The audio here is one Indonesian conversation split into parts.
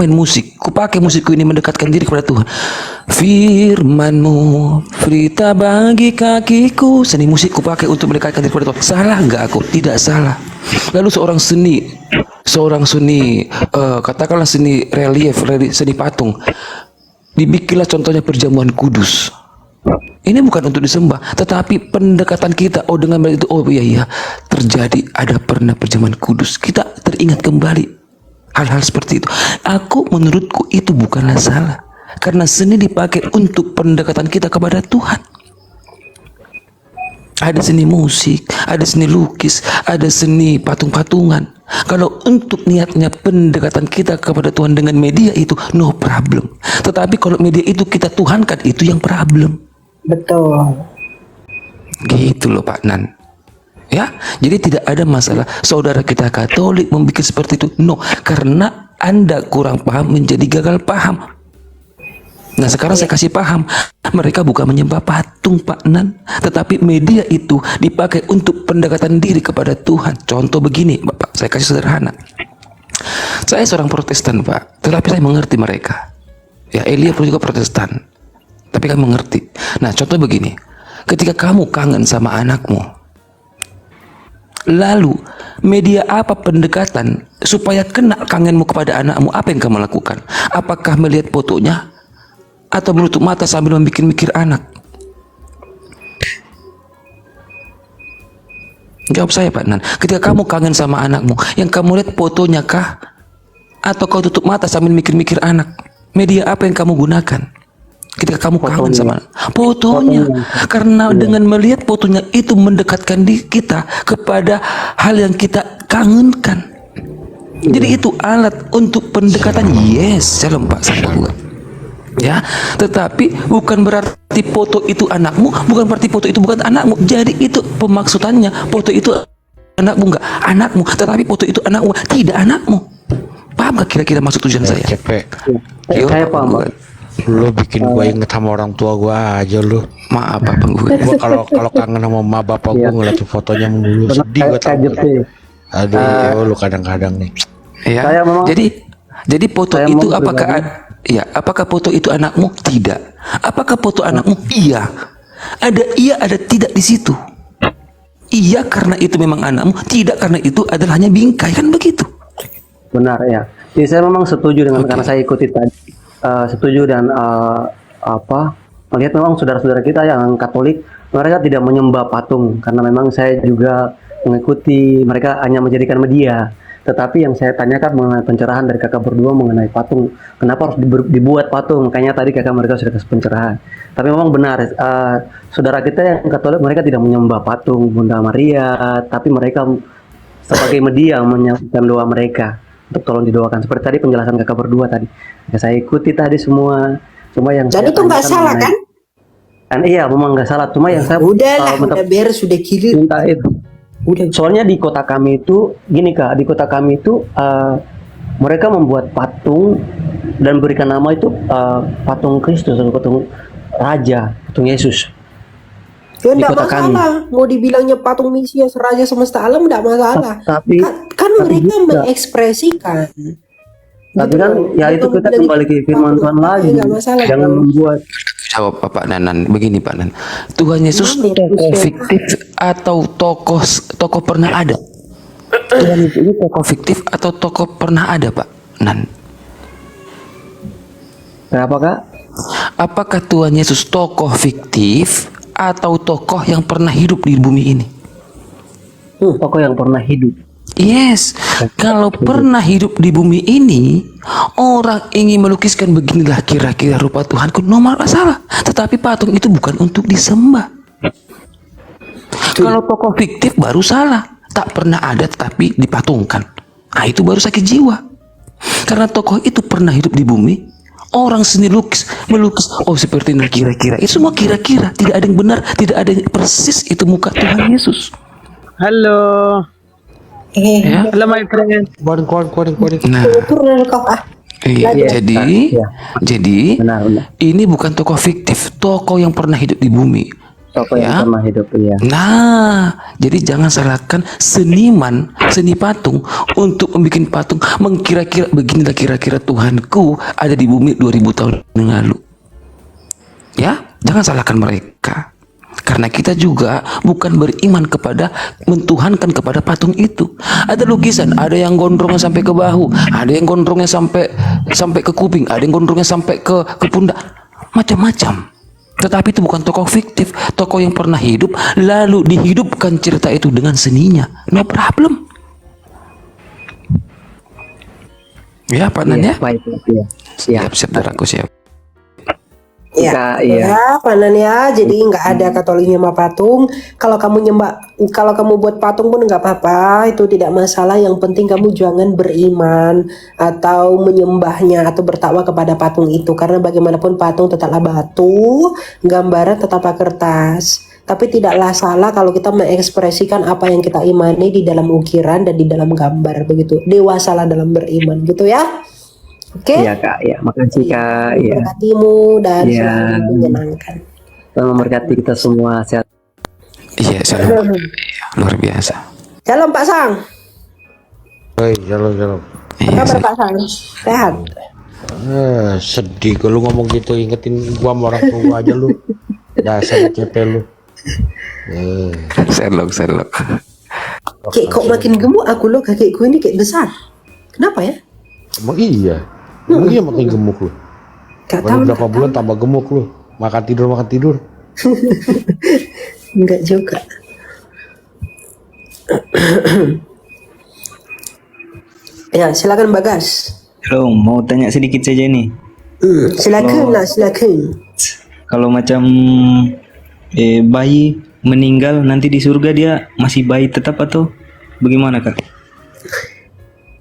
main musik, ku pakai musikku ini mendekatkan diri kepada Tuhan. Firman-Mu berita bagi kakiku. Seni musik ku pakai untuk mendekatkan diri kepada Tuhan. Salah enggak aku? Tidak salah. Lalu seorang seni katakanlah seni relief, seni patung, dibikinlah contohnya perjamuan kudus. Ini bukan untuk disembah, tetapi pendekatan kita. Oh, dengan itu, oh iya, terjadi, ada pernah perjamuan kudus. Kita teringat kembali hal-hal seperti itu. Menurutku itu bukanlah salah, karena seni dipakai untuk pendekatan kita kepada Tuhan. Ada seni musik, ada seni lukis, ada seni patung-patungan. Kalau untuk niatnya pendekatan kita kepada Tuhan dengan media itu, no problem. Tetapi kalau media itu kita tuhankan, itu yang problem. Betul. Gitu loh Pak Nan. Ya, jadi tidak ada masalah saudara kita Katolik membuat seperti itu. No, karena Anda kurang paham menjadi gagal paham. Nah, sekarang saya kasih paham. Mereka bukan menyembah patung Pak Nan, tetapi media itu dipakai untuk pendekatan diri kepada Tuhan. Contoh begini Bapak, saya kasih sederhana. Saya seorang Protestan Pak, tetapi saya mengerti mereka. Ya, Elia pun juga Protestan, tapi kan mengerti. Nah, contoh begini, ketika kamu kangen sama anakmu, lalu media apa pendekatan supaya kena kangenmu kepada anakmu, apa yang kamu lakukan? Apakah melihat fotonya atau menutup mata sambil memikir-mikir anak? Jawab saya Pak Nan. Ketika kamu kangen sama anakmu, yang kamu lihat fotonya kah? Atau kau tutup mata sambil mikir-mikir anak? Media apa yang kamu gunakan ketika kamu kangen sama fotonya? Karena dengan melihat fotonya itu mendekatkan kita kepada hal yang kita kangenkan. Jadi itu alat untuk pendekatan. Yes, shalom Pak, sama gua. Ya, tetapi bukan berarti foto itu anakmu, bukan berarti foto itu bukan anakmu. Jadi itu pemaksudannya, foto itu anakmu enggak anakmu, tetapi foto itu anakmu, tidak anakmu. Paham gak kira-kira maksud tujuan saya? Cepet. Saya paham. Lu bikin gua inget sama orang tua gua aja lu. Maaf Pak gue. Gua kalau kangen sama emak bapak gua ngeliat fotonya mulu sedih gua tahu. Aduh, lu kadang-kadang nih. Ya. Saya memang, jadi foto itu apakah apakah foto itu anakmu? Tidak. Apakah foto anakmu? Iya. Ada tidak di situ. Iya karena itu memang anakmu, tidak karena itu adalah hanya bingkai, kan begitu. benar ya. Jadi saya memang setuju dengan karena saya ikuti tadi, setuju dan melihat memang saudara-saudara kita yang Katolik mereka tidak menyembah patung karena memang saya juga mengikuti, mereka hanya menjadikan media. Tetapi yang saya tanyakan mengenai pencerahan dari kakak berdua mengenai patung, kenapa harus dibuat patung? Makanya tadi kakak mereka sudah kasih pencerahan. Tapi memang benar, saudara kita yang Katolik mereka tidak menyembah patung Bunda Maria, tapi mereka sebagai media menyampaikan doa mereka untuk tolong didoakan. Seperti tadi penjelasan kakak berdua tadi, saya ikuti tadi semua. Cuma yang jadi itu nggak salah kan? Kan iya, memang nggak salah. Cuma yang saya udah beres, sudah kiri. minta itu. Soalnya di kota kami itu gini Kak, di kota kami itu mereka membuat patung dan berikan nama itu patung Kristus atau patung Raja, patung Yesus. Ya Di enggak kota kami. masalah, mau dibilangnya patung Mesias Raja semesta alam enggak masalah. Tapi kan mereka mengekspresikan. Tapi kan ya itu kita kembali ke firman Tuhan lagi. Jangan membuat. Jawab Pak Nanan, begini Pak Nan. Tuhan Yesus tokoh fiktif atau tokoh pernah ada? Tuhan Yesus ini tokoh fiktif atau tokoh pernah ada Pak Nan? Kenapa Kak? Apakah Tuhan Yesus tokoh fiktif atau tokoh yang pernah hidup di bumi ini? Tokoh yang pernah hidup. Yes, kalau pernah hidup di bumi ini, orang ingin melukiskan beginilah kira-kira rupa Tuhanku, no masalah. Tetapi patung itu bukan untuk disembah. Kalau tokoh fiktif baru salah, tak pernah ada tetapi dipatungkan. Nah itu baru sakit jiwa. Karena tokoh itu pernah hidup di bumi, orang seni melukis, oh seperti ini kira-kira. Itu semua kira-kira, tidak ada yang benar, tidak ada yang persis itu muka Tuhan Yesus. Halo. Ya. Halo my friend. Kuarin. Nah, Turun kau iya, jadi benar. ini bukan tokoh fiktif, tokoh yang pernah hidup di bumi. Tokoh yang Ya. pernah hidup, iya. Nah, jadi jangan salahkan seniman, seni patung untuk membuat patung mengkira-kira beginilah kira-kira Tuhanku ada di bumi 2000 tahun yang lalu. Ya, jangan salahkan mereka. Karena kita juga bukan beriman kepada mentuhankan kepada patung itu. Ada lukisan, ada yang gondrongnya sampai ke bahu, ada yang gondrongnya sampai ke kuping, ada yang gondrongnya sampai ke pundak, macam-macam. Tetapi itu bukan tokoh fiktif, tokoh yang pernah hidup lalu dihidupkan cerita itu dengan seninya. No problem. Ya, Pak Nan ya? Baik, iya. Siap, siap, saudaraku, siap. Ya, Iya. ya, Panan ya. Jadi nggak ada Katolik nyembah patung. Kalau kamu buat patung pun nggak apa-apa, itu tidak masalah. Yang penting kamu jangan beriman atau menyembahnya atau bertakwa kepada patung itu. Karena bagaimanapun patung tetaplah batu, gambaran tetaplah kertas. Tapi tidaklah salah kalau kita mengekspresikan apa yang kita imani di dalam ukiran dan di dalam gambar begitu. Dewasalah dalam beriman, gitu ya. Oke. Iya Kak, ya. Makasih Kak, ya. Memberkatimu dan Iya. selalu menyenangkan. Tuhan memberkati kita semua, sehat. Iya, shalom. Luar biasa. Shalom Pak Sang. Hei, shalom. Iya, Apa kabar Pak Sang? Sehat. Sedih kalau ngomong gitu, ingetin gua sama orang tua aja lu. Dasar CP lu. Sherlock. Kayak kok makin gemuk aku loh, kakekku ini kayak besar. Kenapa ya? Emang iya. Emang iya makin gemuk lu. Gak Baru tahu. berapa bulan tambah gemuk lu. Makan tidur. Enggak juga. Ya, silakan Bagas. Halo, mau tanya sedikit saja nih. Silakan lah, silakan. Kalau macam bayi meninggal nanti di surga dia masih bayi tetap atau bagaimana Kak?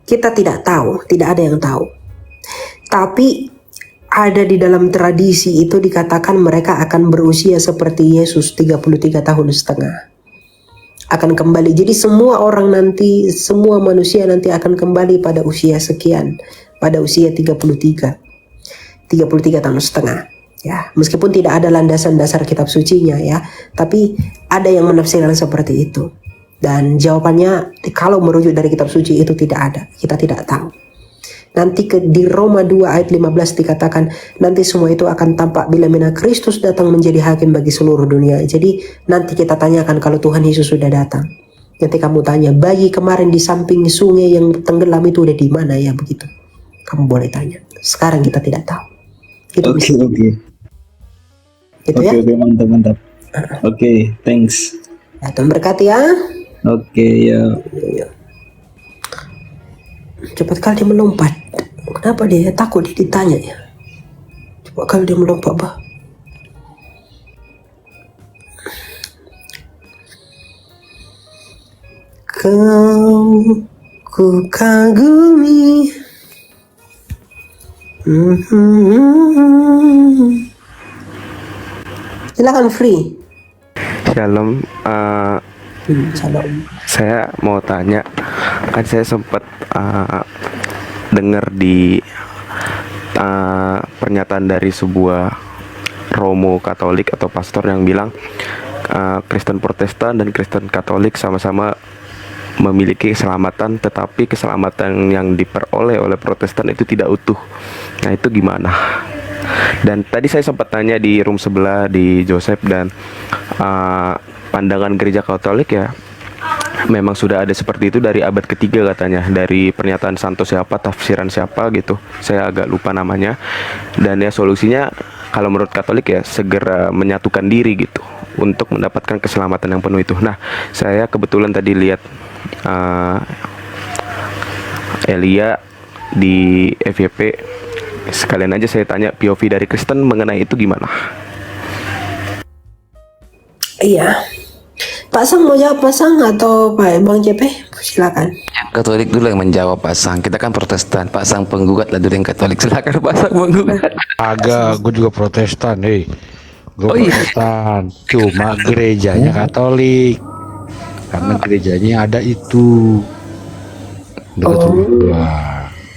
Kita tidak tahu, tidak ada yang tahu. Tapi ada di dalam tradisi itu dikatakan mereka akan berusia seperti Yesus 33 tahun setengah. Akan kembali. Jadi semua orang nanti, semua manusia nanti akan kembali pada usia sekian. Pada usia 33 tahun setengah. Ya, meskipun tidak ada landasan dasar kitab sucinya ya, tapi ada yang menafsirkan seperti itu. Dan jawabannya kalau merujuk dari kitab suci itu tidak ada, kita tidak tahu. Nanti di Roma 2 ayat 15 dikatakan nanti semua itu akan tampak bila mana Kristus datang menjadi hakim bagi seluruh dunia. Jadi nanti kita tanyakan kalau Tuhan Yesus sudah datang. Nanti kamu tanya, bayi kemarin di samping sungai yang tenggelam itu udah di mana ya, begitu. Kamu boleh tanya. Sekarang kita tidak tahu. Itu Oke. gitu ya. Oke, mantap. Oke, thanks. Ya, Tuhan berkati ya. Oke, ya. Cepat kali dia melompat. Kenapa dia takut dia ditanya ya? Cepat kali dia melompat bah. Kau ku kagumi. Silakan free. Shalom, Shalom. saya mau tanya, kan saya sempat dengar di pernyataan dari sebuah Romo Katolik atau pastor yang bilang Kristen Protestan dan Kristen Katolik sama-sama memiliki keselamatan, tetapi keselamatan yang diperoleh oleh Protestan itu tidak utuh. Nah, itu gimana? Dan tadi saya sempat tanya di room sebelah di Joseph, dan pandangan gereja Katolik ya memang sudah ada seperti itu dari abad ketiga katanya, dari pernyataan Santo siapa, tafsiran siapa gitu, saya agak lupa namanya. Dan ya solusinya kalau menurut Katolik ya segera menyatukan diri gitu untuk mendapatkan keselamatan yang penuh itu. Nah, saya kebetulan tadi lihat Elia di FYP, sekalian aja saya tanya POV dari Kristen mengenai itu gimana? Iya. Pak Sang mau jawab Pak Sang atau Pak Bang JP? Silakan. Katolik dulu yang menjawab, Pak Sang. Kita kan Protestan. Pak Sang penggugat lah dulu yang Katolik. Silakan Pak Sang penggugat. Agak, gue juga Protestan, gue Oh, iya. Protestan. Cuma gerejanya Katolik. Karena gerejanya ada itu dekat rumah gua.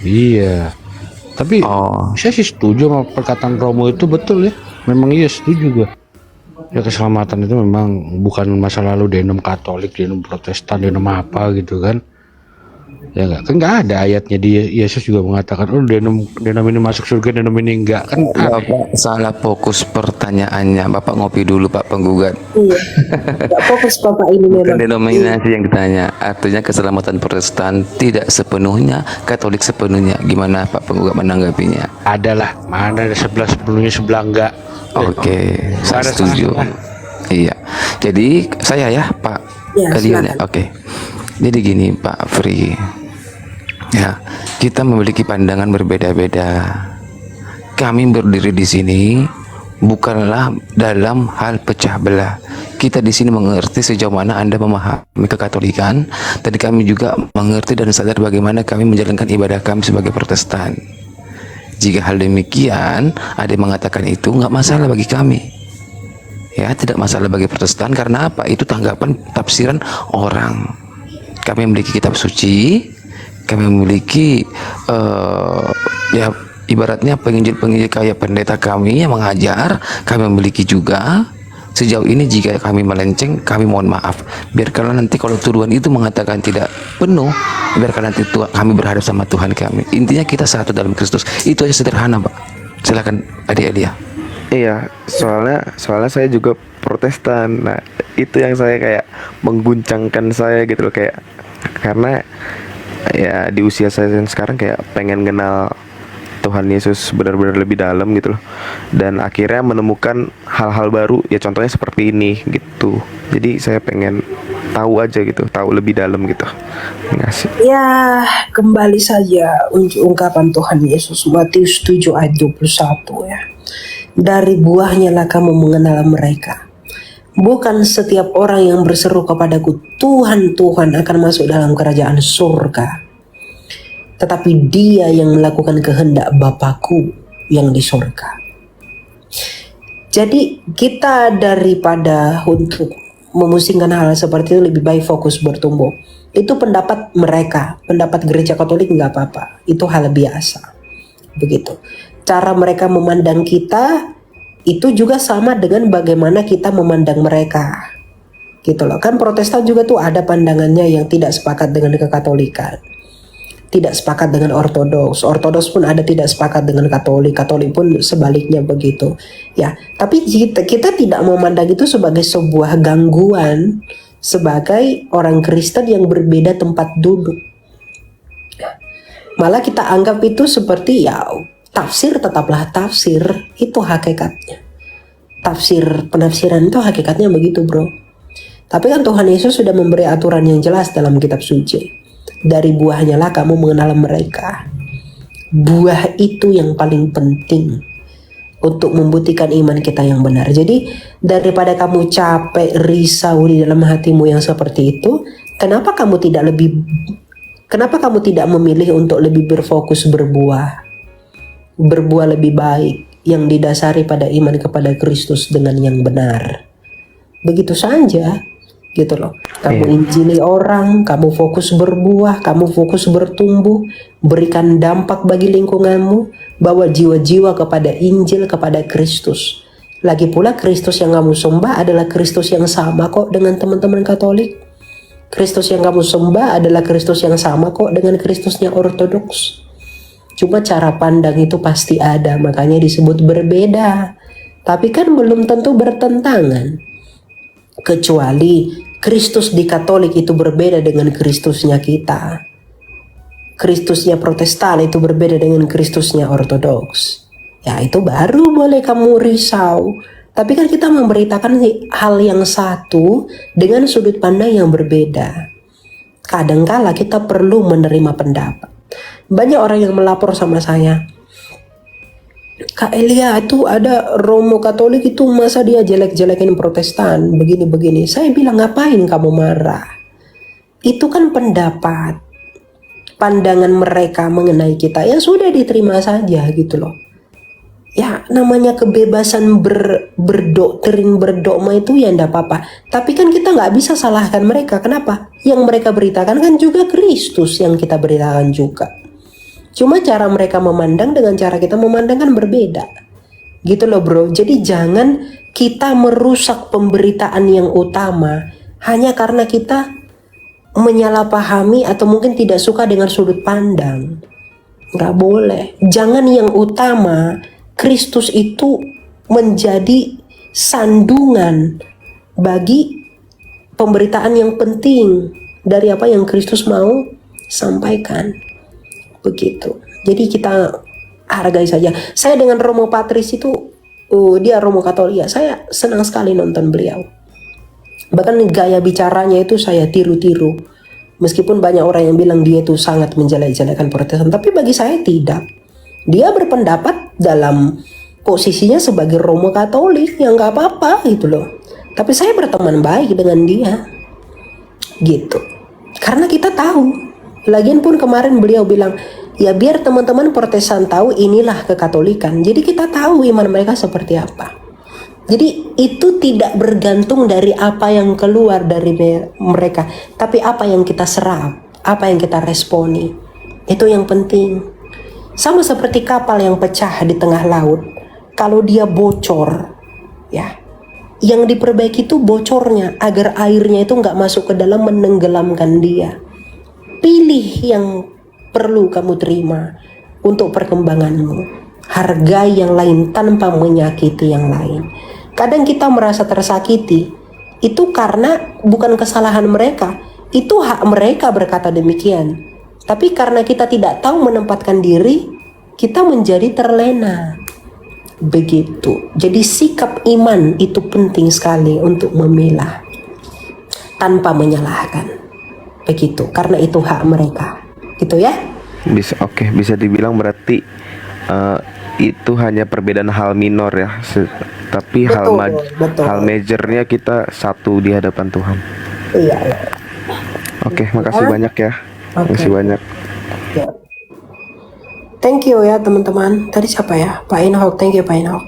Iya. Tapi Oh. saya sih setuju sama perkataan Romo itu, betul ya. Memang iya, setuju gua. Ya keselamatan itu memang bukan masa lalu denom Katolik, denom Protestan, denom apa gitu kan. Ya enggak, kan enggak ada ayatnya di Yesus juga mengatakan oh denom ini masuk surga, denom ini enggak, kan aneh. Bapak salah fokus pertanyaannya. Bapak ngopi dulu Pak penggugat. Iya. Nggak fokus Bapak ini Bukan memang. denominasi yang ditanya. Artinya keselamatan Protestan tidak sepenuhnya, Katolik sepenuhnya. Gimana Pak penggugat menanggapinya? Adalah, mana ada sebelah sepenuhnya sebelah enggak. Oke, saya Ada setuju. salah. Iya. Jadi saya ya Pak Ya, Elion ya. silakan. Oke. Jadi gini Pak Fri. Ya, kita memiliki pandangan berbeda-beda. Kami berdiri di sini bukanlah dalam hal pecah belah. Kita di sini mengerti sejauh mana Anda memahami kekatolikan, dan kami juga mengerti dan sadar bagaimana kami menjalankan ibadah kami sebagai Protestan. Jika hal demikian, ada yang mengatakan itu nggak masalah bagi kami. Ya, tidak masalah bagi Protestan karena apa? Itu tanggapan tafsiran orang. Kami memiliki kitab suci, kami memiliki ya ibaratnya penginjil-penginjil kayak pendeta kami yang mengajar, kami memiliki juga. Sejauh ini jika kami melenceng, kami mohon maaf. Biarkanlah nanti kalau tuduhan itu mengatakan tidak penuh, biarkan nanti kami berhadap sama Tuhan kami. Intinya kita satu dalam Kristus. Itu aja sederhana, Pak. Silakan Adik Elia. Iya, soalnya saya juga Protestan. Nah, itu yang saya kayak mengguncangkan saya gitu loh, kayak karena ya di usia saya yang sekarang kayak pengen kenal Tuhan Yesus benar-benar lebih dalam gitu loh. Dan akhirnya menemukan hal-hal baru, ya contohnya seperti ini gitu. Jadi saya pengen tahu aja gitu, tahu lebih dalam gitu. Ngasih. Ya, kembali saja ungkapan Tuhan Yesus Matius 7 ayat 21 ya. Dari buahnya lah kamu mengenal mereka. Bukan setiap orang yang berseru kepadaku Tuhan, Tuhan akan masuk dalam kerajaan surga, tetapi dia yang melakukan kehendak Bapakku yang di surga. Jadi kita daripada untuk memusingkan hal seperti itu, lebih baik fokus bertumbuh. Itu pendapat mereka, pendapat gereja Katolik nggak apa-apa, itu hal biasa. Begitu. Cara mereka memandang kita itu juga sama dengan bagaimana kita memandang mereka. Gitu loh. Kan Protestan juga tuh ada pandangannya yang tidak sepakat dengan kekatolikan. Tidak sepakat dengan Ortodoks. Ortodoks pun ada tidak sepakat dengan Katolik. Katolik pun sebaliknya begitu. Ya, tapi kita tidak memandang itu sebagai sebuah gangguan, sebagai orang Kristen yang berbeda tempat duduk. Malah kita anggap itu seperti ya tafsir tetaplah tafsir, itu hakikatnya. Penafsiran itu hakikatnya begitu, bro. Tapi kan Tuhan Yesus sudah memberi aturan yang jelas dalam kitab suci. Dari buahnya lah kamu mengenal mereka. Buah itu yang paling penting untuk membuktikan iman kita yang benar. Jadi daripada kamu capek, risau di dalam hatimu yang seperti itu, kenapa kamu tidak memilih untuk lebih berfokus berbuah lebih baik yang didasari pada iman kepada Kristus dengan yang benar. Begitu saja, gitu loh. Kamu injili orang, kamu fokus berbuah, kamu fokus bertumbuh, berikan dampak bagi lingkunganmu, bawa jiwa-jiwa kepada Injil, kepada Kristus. Lagi pula Kristus yang kamu sembah adalah Kristus yang sama kok dengan teman-teman Katolik. Kristus yang kamu sembah adalah Kristus yang sama kok dengan Kristusnya Ortodoks. Cuma cara pandang itu pasti ada, makanya disebut berbeda. Tapi kan belum tentu bertentangan. Kecuali Kristus di Katolik itu berbeda dengan Kristusnya kita. Kristusnya Protestan itu berbeda dengan Kristusnya Ortodoks. Ya itu baru boleh kamu risau. Tapi kan kita memberitakan hal yang satu dengan sudut pandang yang berbeda. Kadangkala kita perlu menerima pendapat. Banyak orang yang melapor sama saya, Kak Elia itu ada Romo Katolik itu masa dia jelek-jelekin Protestan begini-begini. Saya bilang ngapain kamu marah? Itu kan pendapat, pandangan mereka mengenai kita, ya sudah diterima saja gitu loh. Ya namanya kebebasan berdoktrin, berdogma itu ya enggak apa-apa. Tapi kan kita nggak bisa salahkan mereka. Kenapa? Yang mereka beritakan kan juga Kristus yang kita beritakan juga. Cuma cara mereka memandang dengan cara kita memandang kan berbeda. Gitu loh bro. Jadi jangan kita merusak pemberitaan yang utama hanya karena kita menyalahpahami atau mungkin tidak suka dengan sudut pandang. Nggak boleh. Jangan yang utama Kristus itu menjadi sandungan bagi pemberitaan yang penting dari apa yang Kristus mau sampaikan. Begitu. Jadi kita hargai saja. Saya dengan Romo Patris itu, dia Romo Katolik, saya senang sekali nonton beliau. Bahkan gaya bicaranya itu saya tiru-tiru. Meskipun banyak orang yang bilang dia itu sangat menjelek-jelekan Protestan, tapi bagi saya tidak. Dia berpendapat dalam posisinya sebagai Romo Katolik, yang nggak apa-apa gitu loh. Tapi saya berteman baik dengan dia, gitu. Karena kita tahu. Lagian pun kemarin beliau bilang, ya biar teman-teman Protestan tahu inilah kekatolikan. Jadi kita tahu iman mereka seperti apa. Jadi itu tidak bergantung dari apa yang keluar dari mereka, tapi apa yang kita serap, apa yang kita responi. Itu yang penting. Sama seperti kapal yang pecah di tengah laut. Kalau dia bocor, ya, yang diperbaiki itu bocornya agar airnya itu nggak masuk ke dalam menenggelamkan dia. Pilih yang perlu kamu terima untuk perkembanganmu. Hargai yang lain tanpa menyakiti yang lain. Kadang kita merasa tersakiti, itu karena bukan kesalahan mereka, itu hak mereka berkata demikian. Tapi karena kita tidak tahu menempatkan diri, kita menjadi terlena. Begitu. Jadi sikap iman itu penting sekali untuk memilah tanpa menyalahkan. Begitu, karena itu hak mereka. Gitu ya? Bisa dibilang berarti itu hanya perbedaan hal minor ya, tapi Betul. hal majornya kita satu di hadapan Tuhan. Iya. Oke, makasih banyak ya. Oke. Makasih banyak. Ya. Thank you ya teman-teman. Tadi siapa ya? Pak Inhok. Thank you Pak Inhok.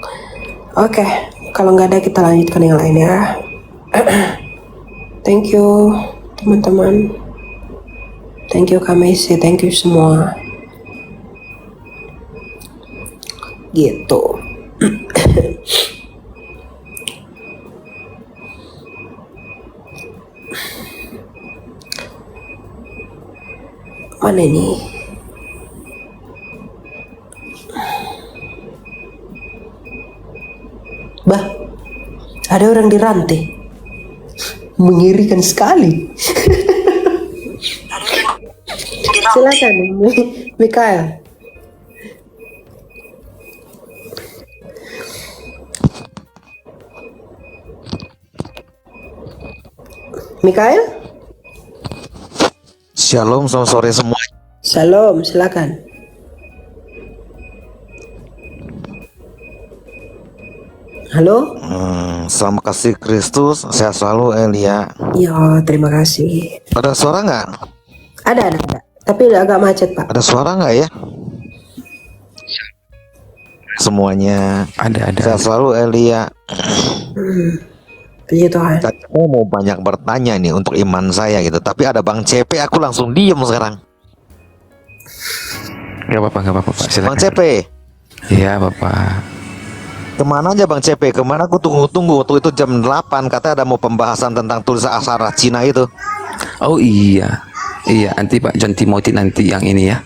Oke, kalau nggak ada kita lanjutkan yang lain ya. Thank you teman-teman. Thank you Kamesi. Thank you semua. Gitu. Mana nih? Bah, ada orang dirantai. Mengerikan sekali. Silakan, Mikael. Mikael? Shalom, selamat sore semua. Shalom, silakan. Halo? Selamat kasih Kristus, sehat selalu Elia. Ya, terima kasih. Ada suara nggak? Ada. Tapi agak macet, Pak. Ada suara nggak ya? Semuanya. Ada. Sehat selalu Elia. Puji Tuhan. Aku mau banyak bertanya nih untuk iman saya gitu, tapi ada Bang CP, aku langsung diem sekarang. Gak apa-apa Pak. Silakan. Bang CP, Iya Bapak. kemana aja Bang CP? Kemana aku tunggu waktu itu jam 8 katanya ada mau pembahasan tentang tulisan aksara Cina itu. Oh iya, nanti Pak John Timothy nanti yang ini ya.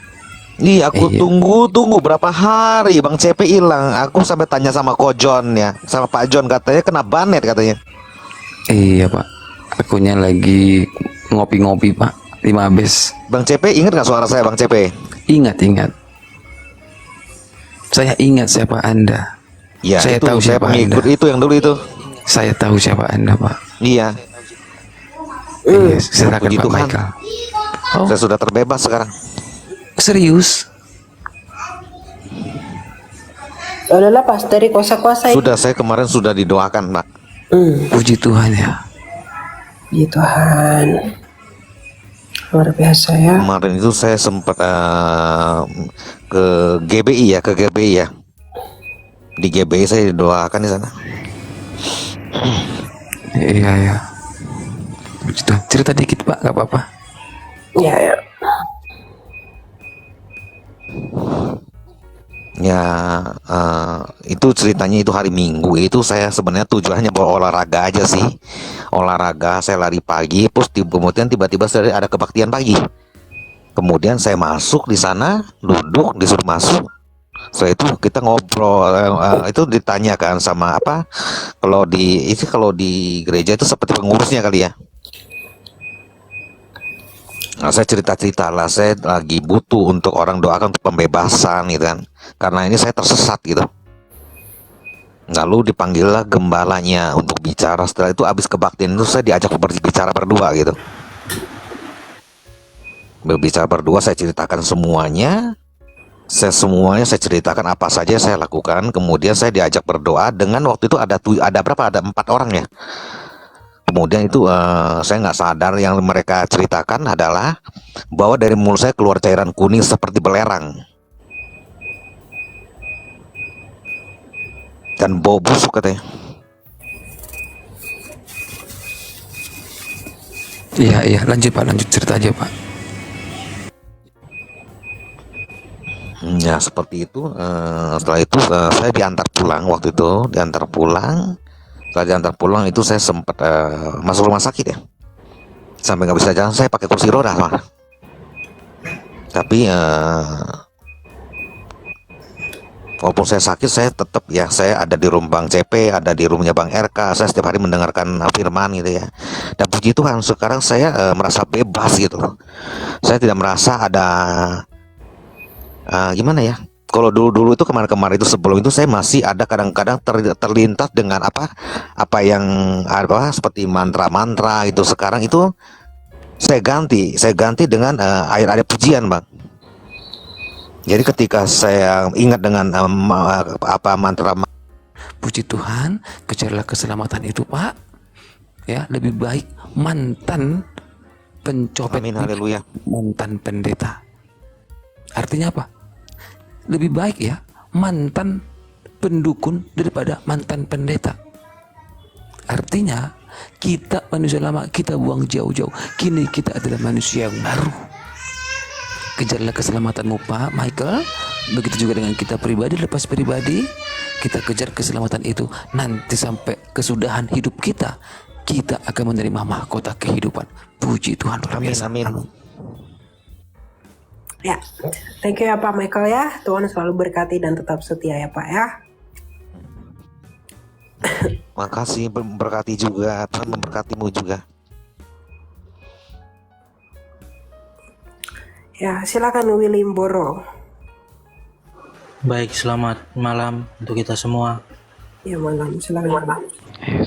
Iya, aku Iya. tunggu berapa hari Bang CP hilang. Aku sampai tanya sama Ko John ya, sama Pak John katanya kena banet katanya. Iya Pak. Akunya lagi ngopi-ngopi Pak. 5 habis. Bang CP ingat nggak suara saya Bang CP? Ingat. Saya ingat siapa Anda. Ya, Saya itu tahu saya siapa pengikut Anda. itu yang dulu itu. Saya tahu siapa Anda Pak. Iya, Iya, silakan puji Pak Tuhan. Michael. Oh, saya sudah terbebas sekarang. serius? Udah lepas dari kuasa-kuasa itu. Sudah, saya kemarin sudah didoakan Pak. Puji Tuhan ya. Puji Tuhan. Luar biasa ya. Kemarin itu saya sempat ke GBI ya, Di GBI saya didoakan di sana. Iya. Puji Tuhan. Cerita dikit Pak, gak apa-apa. Ya. Ya, itu ceritanya itu hari Minggu. Itu saya sebenarnya tujuannya buat olahraga aja sih. Olahraga, saya lari pagi, terus kemudian tiba-tiba saya ada kebaktian pagi. Kemudian saya masuk di sana, duduk, disuruh masuk. Setelah itu kita ngobrol, itu ditanyakan sama apa? Kalau di gereja itu seperti pengurusnya kali ya. Nah, saya cerita-cerita lah, saya lagi butuh untuk orang doakan untuk pembebasan gitu kan. Karena ini saya tersesat gitu. Lalu dipanggillah gembalanya untuk bicara. Setelah itu habis kebaktian itu saya diajak berbicara berdua gitu. Berbicara berdua, saya ceritakan semuanya. Semuanya saya ceritakan apa saja yang saya lakukan. Kemudian saya diajak berdoa dengan waktu itu ada berapa? Ada 4 orang ya. Kemudian itu saya nggak sadar yang mereka ceritakan adalah bahwa dari mulut saya keluar cairan kuning seperti belerang dan bau busuk katanya. Iya, lanjut Pak, lanjut cerita aja Pak. Ya seperti itu. Setelah itu saya diantar pulang waktu itu, diantar pulang. Setelah diantar pulang itu saya sempat masuk rumah sakit ya. Sampai nggak bisa jalan, saya pakai kursi roda malah. Tapi walaupun saya sakit, saya tetap ya, saya ada di room Bang CP, ada di roomnya Bang RK. Saya setiap hari mendengarkan firman gitu ya. Dan puji Tuhan sekarang saya merasa bebas gitu. Saya tidak merasa ada gimana ya. Kalau dulu itu kemarin itu sebelum itu saya masih ada kadang-kadang terlintas dengan apa yang seperti mantra-mantra itu. Sekarang itu saya ganti dengan air pujian Bang. Jadi ketika saya ingat dengan mantra. Puji Tuhan, kejarlah keselamatan itu Pak. Ya, lebih baik mantan pencopet, Amin, haleluya. mantan pendeta. Artinya apa? Lebih baik ya mantan pendukun daripada mantan pendeta. Artinya kita manusia lama kita buang jauh-jauh. Kini kita adalah manusia yang baru. Kejarlah keselamatanmu Pak Michael. Begitu juga dengan kita pribadi, lepas pribadi kita kejar keselamatan itu. Nanti sampai kesudahan hidup kita akan menerima mahkota kehidupan. Puji Tuhan luar Amin, biasa. amin. Ya, thank you ya Pak Michael ya. Tuhan selalu berkati dan tetap setia ya Pak ya. Makasih, memberkati juga, Tuhan memberkatimu juga. Ya, silakan William Boro. Baik, selamat malam untuk kita semua. Ya malam, silakan Pak.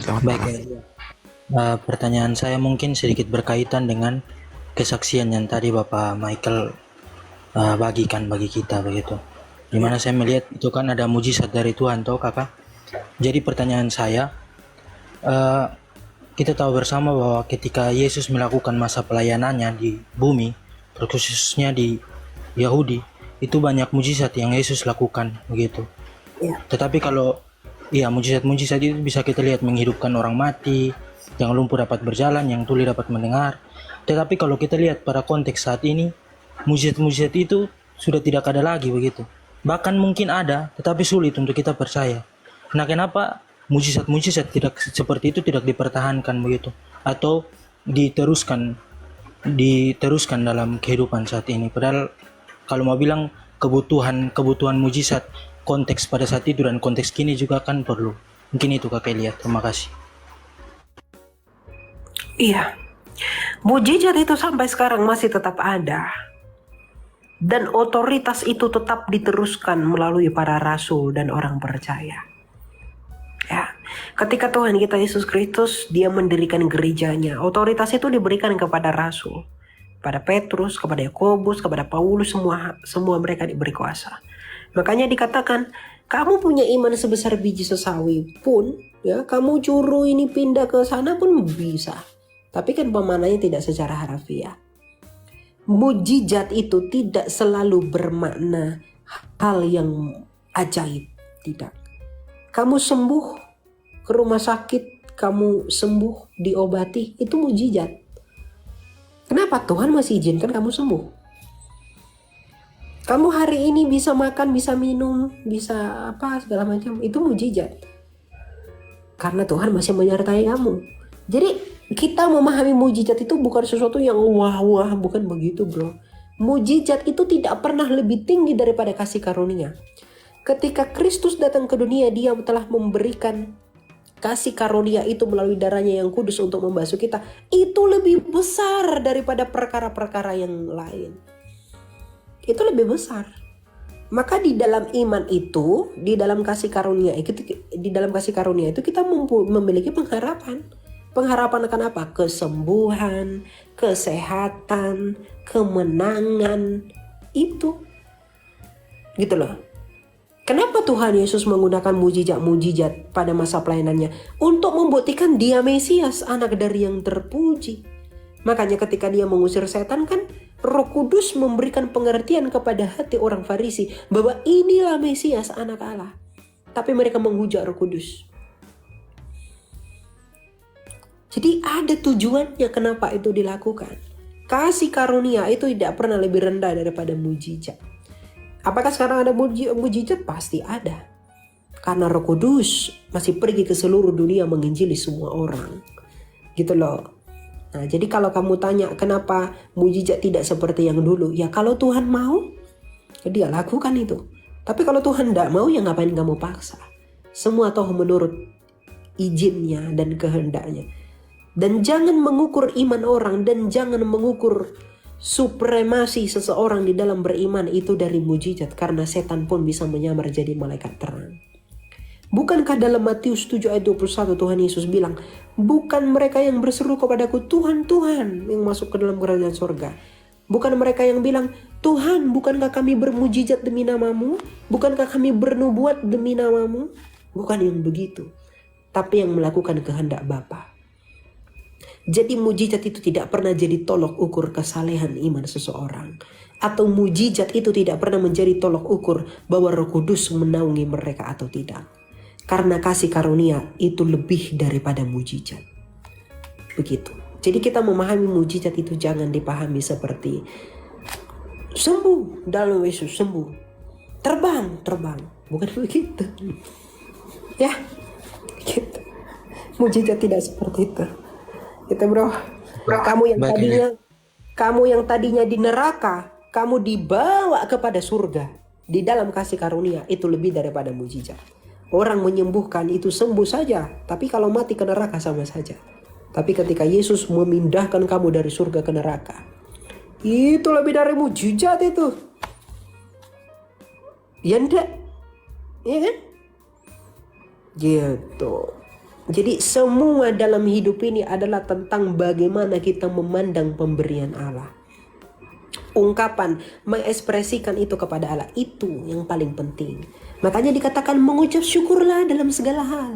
Selamat Baik, pertanyaan saya mungkin sedikit berkaitan dengan kesaksian yang tadi Bapak Michael bagikan bagi kita begitu. Dimana saya melihat itu kan ada mujizat dari Tuhan, toh kakak. Jadi pertanyaan saya, kita tahu bersama bahwa ketika Yesus melakukan masa pelayanannya di bumi, khususnya di Yahudi, itu banyak mujizat yang Yesus lakukan begitu. Ya. Tetapi kalau mujizat-mujizat itu bisa kita lihat menghidupkan orang mati, yang lumpuh dapat berjalan, yang tuli dapat mendengar. Tetapi kalau kita lihat pada konteks saat ini, mujizat-mujizat itu sudah tidak ada lagi begitu. Bahkan mungkin ada, tetapi sulit untuk kita percaya. Nah, kenapa mujizat-mujizat tidak seperti itu tidak dipertahankan begitu, atau diteruskan dalam kehidupan saat ini? Padahal kalau mau bilang kebutuhan mujizat konteks pada saat itu dan konteks kini juga kan perlu. Mungkin itu kakak lihat. Terima kasih. Iya, mujizat itu sampai sekarang masih tetap ada. Dan otoritas itu tetap diteruskan melalui para rasul dan orang percaya. Ya, ketika Tuhan kita Yesus Kristus dia mendirikan gerejanya, otoritas itu diberikan kepada rasul, pada Petrus, kepada Yakobus, kepada Paulus, semua mereka diberi kuasa. Makanya dikatakan, kamu punya iman sebesar biji sesawi pun, ya, kamu curu ini pindah ke sana pun bisa. Tapi kan pemanahnya tidak secara harfiah. Mujizat itu tidak selalu bermakna hal yang ajaib, tidak. Kamu sembuh ke rumah sakit, kamu sembuh diobati, itu mujizat. Kenapa Tuhan masih izinkan kamu sembuh? Kamu hari ini bisa makan, bisa minum, bisa apa segala macam, itu mujizat. Karena Tuhan masih menyertai kamu. Jadi kita memahami mujizat itu bukan sesuatu yang wah-wah, bukan begitu bro. Mujizat itu tidak pernah lebih tinggi daripada kasih karunia. Ketika Kristus datang ke dunia, dia telah memberikan kasih karunia itu melalui darahnya yang kudus untuk membasuh kita. Itu lebih besar daripada perkara-perkara yang lain. Itu lebih besar. Maka di dalam iman itu, di dalam kasih karunia itu kita memiliki pengharapan. Pengharapan akan apa? Kesembuhan, kesehatan, kemenangan. Itu. Gitu loh. Kenapa Tuhan Yesus menggunakan mujizat-mujizat pada masa pelayanannya? Untuk membuktikan dia Mesias, anak dari yang terpuji. Makanya ketika dia mengusir setan kan, Roh Kudus memberikan pengertian kepada hati orang Farisi bahwa inilah Mesias, anak Allah. Tapi mereka menghujat Roh Kudus. Jadi ada tujuannya kenapa itu dilakukan. Kasih karunia itu tidak pernah lebih rendah daripada mujizat. Apakah sekarang ada mujizat? Pasti ada. Karena Roh Kudus masih pergi ke seluruh dunia menginjili semua orang. Gitu loh. Nah, jadi kalau kamu tanya kenapa mujizat tidak seperti yang dulu, ya kalau Tuhan mau, ya dia lakukan itu. Tapi kalau Tuhan tidak mau, ya ngapain kamu paksa? Semua toh menurut izinnya dan kehendaknya. Dan jangan mengukur iman orang, dan jangan mengukur supremasi seseorang di dalam beriman itu dari mujizat, karena setan pun bisa menyamar jadi malaikat terang. Bukankah dalam Matius 7 ayat 21 Tuhan Yesus bilang, bukan mereka yang berseru kepadaku Tuhan, Tuhan yang masuk ke dalam kerajaan surga. Bukan mereka yang bilang, Tuhan, bukankah kami bermujizat demi namamu? Bukankah kami bernubuat demi namamu? Bukan yang begitu, tapi yang melakukan kehendak Bapa. Jadi mujizat itu tidak pernah jadi tolok ukur kesalehan iman seseorang. Atau mujizat itu tidak pernah menjadi tolok ukur bahwa Roh Kudus menaungi mereka atau tidak. Karena kasih karunia itu lebih daripada mujizat. Begitu. Jadi kita memahami mujizat itu jangan dipahami seperti sembuh dalam Yesus, sembuh. Terbang. Bukan begitu. Ya, gitu. Mujizat tidak seperti itu. Gitu bro. Kamu yang tadinya di neraka, kamu dibawa kepada surga di dalam kasih karunia, itu lebih daripada mujizat. Orang menyembuhkan itu sembuh saja, tapi kalau mati ke neraka sama saja. Tapi ketika Yesus memindahkan kamu dari surga ke neraka, itu lebih dari mujizat itu. Ya enggak? Iya kan? Gitu. Jadi semua dalam hidup ini adalah tentang bagaimana kita memandang pemberian Allah. Ungkapan, mengekspresikan itu kepada Allah, itu yang paling penting. Makanya dikatakan mengucap syukurlah dalam segala hal.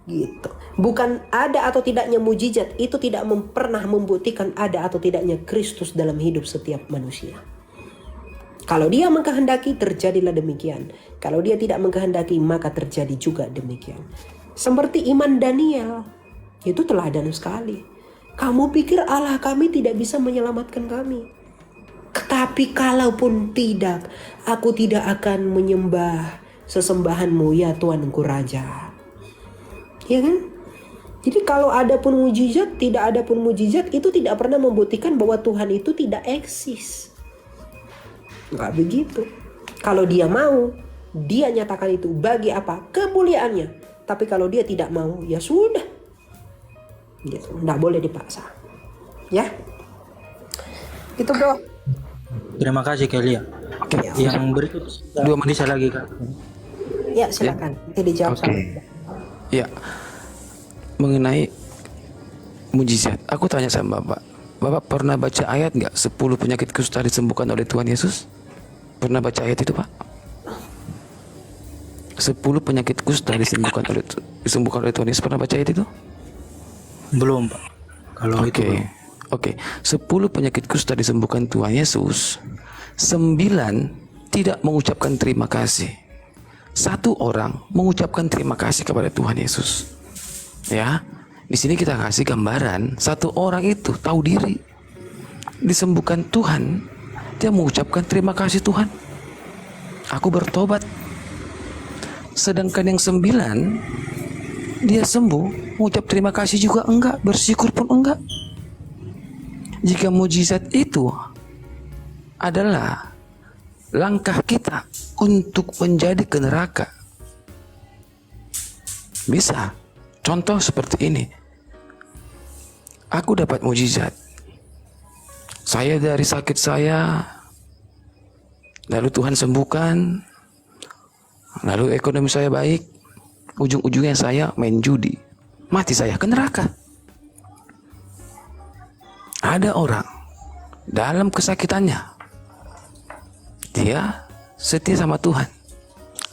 Gitu. Bukan ada atau tidaknya mujizat, itu tidak pernah membuktikan ada atau tidaknya Kristus dalam hidup setiap manusia. Kalau dia mengkehendaki, terjadilah demikian. Kalau dia tidak mengkehendaki, maka terjadi juga demikian. Seperti iman Daniel, itu teladan sekali. Kamu pikir Allah kami tidak bisa menyelamatkan kami? Tetapi kalaupun tidak, aku tidak akan menyembah sesembahanmu ya Tuanku Raja. Ya kan? Jadi kalau ada pun mujizat, tidak ada pun mujizat, itu tidak pernah membuktikan bahwa Tuhan itu tidak eksis. Enggak begitu. Kalau dia mau, dia nyatakan itu bagi apa? Kemuliaannya. Tapi kalau dia tidak mau, ya sudah. Gitu. Nggak boleh dipaksa. Ya. Itu bro. Terima kasih Kelia. Ya. Yang berikut 2 menit bisa lagi Kak. Ya silakan. Nanti dijawab sama. Ya. Mengenai mujizat, aku tanya sama Bapak. Bapak pernah baca ayat nggak 10 penyakit kusta disembuhkan oleh Tuhan Yesus? Pernah baca ayat itu Pak? 10 penyakit kusta disembuhkan oleh Tuhan Yesus. Pernah baca ayat itu? Belum Pak. Kalau itu belum. Oke. 10 penyakit kusta disembuhkan Tuhan Yesus. 9 tidak mengucapkan terima kasih. 1 orang mengucapkan terima kasih kepada Tuhan Yesus. Ya, di sini kita kasih gambaran 1 orang itu tahu diri, disembuhkan Tuhan, dia mengucapkan terima kasih Tuhan, aku bertobat. Sedangkan yang 9 dia sembuh, mengucap terima kasih juga enggak, bersyukur pun enggak. Jika mujizat itu adalah langkah kita untuk menjadi ke neraka, bisa. Contoh seperti ini, aku dapat mujizat, saya dari sakit saya, lalu Tuhan sembuhkan, lalu ekonomi saya baik, ujung-ujungnya saya main judi, mati saya ke neraka. Ada orang dalam kesakitannya, dia setia sama Tuhan.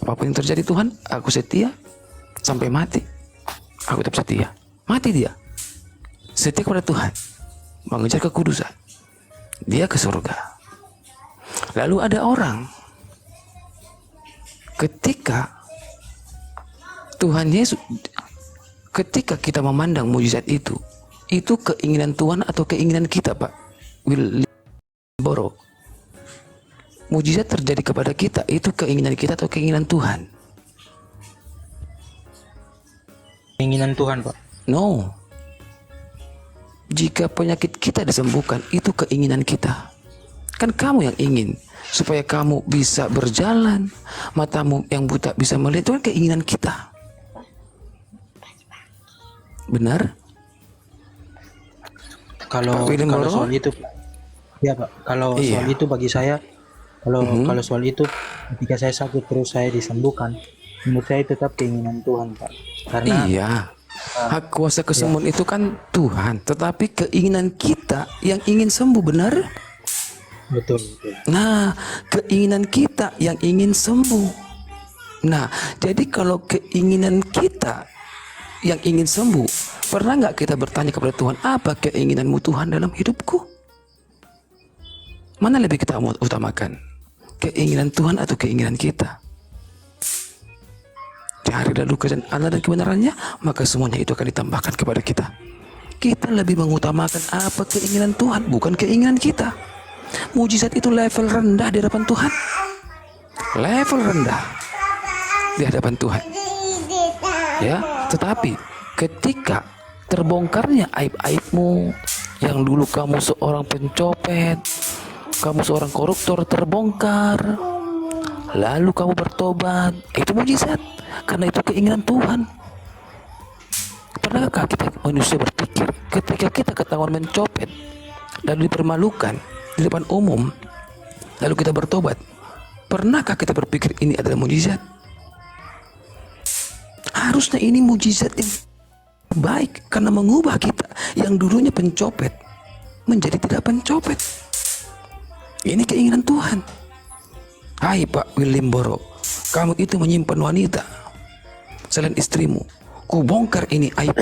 Apapun yang terjadi Tuhan, aku setia sampai mati. Aku tetap setia. Mati dia, setia kepada Tuhan, mengejar kekudusan, dia ke surga. Lalu ada orang ketika Tuhan Yesus, ketika kita memandang mujizat itu keinginan Tuhan atau keinginan kita, Pak Wilboro? Mujizat terjadi kepada kita, itu keinginan kita atau keinginan Tuhan? Keinginan Tuhan, Pak. No. Jika penyakit kita disembuhkan, itu keinginan kita. Kan kamu yang ingin supaya kamu bisa berjalan, matamu yang buta bisa melihat, itu kan keinginan kita. Benar? Kalau soal itu, ya Pak. Kalau Iya. soal itu bagi saya, kalau soal itu ketika saya sakit terus saya disembuhkan, menurut saya tetap keinginan Tuhan, Pak. Karena Iya, hak kuasa kesembuhan itu kan Tuhan, tetapi keinginan kita yang ingin sembuh, benar? betul. Nah, keinginan kita yang ingin sembuh. Nah, jadi kalau keinginan kita yang ingin sembuh, pernah nggak kita bertanya kepada Tuhan, apa keinginanmu Tuhan dalam hidupku? Mana lebih kita utamakan? Keinginan Tuhan atau keinginan kita? Cari dulu kerajaan Allah dan kebenarannya, maka semuanya itu akan ditambahkan kepada kita. Kita lebih mengutamakan apa keinginan Tuhan, bukan keinginan kita. Mujizat itu level rendah di hadapan Tuhan. Level rendah di hadapan Tuhan. Ya, tetapi ketika terbongkarnya aib-aibmu, yang dulu kamu seorang pencopet, kamu seorang koruptor, terbongkar, lalu kamu bertobat, itu mujizat, karena itu keinginan Tuhan. Pernahkah kita manusia berpikir ketika kita ketahuan mencopet lalu dipermalukan di depan umum, lalu kita bertobat, pernahkah kita berpikir ini adalah mujizat? Harusnya ini mujizat yang baik, karena mengubah kita yang dulunya pencopet menjadi tidak pencopet. Ini keinginan Tuhan. Hai Pak William Boro, kamu itu menyimpan wanita selain istrimu. Ku bongkar ini aib.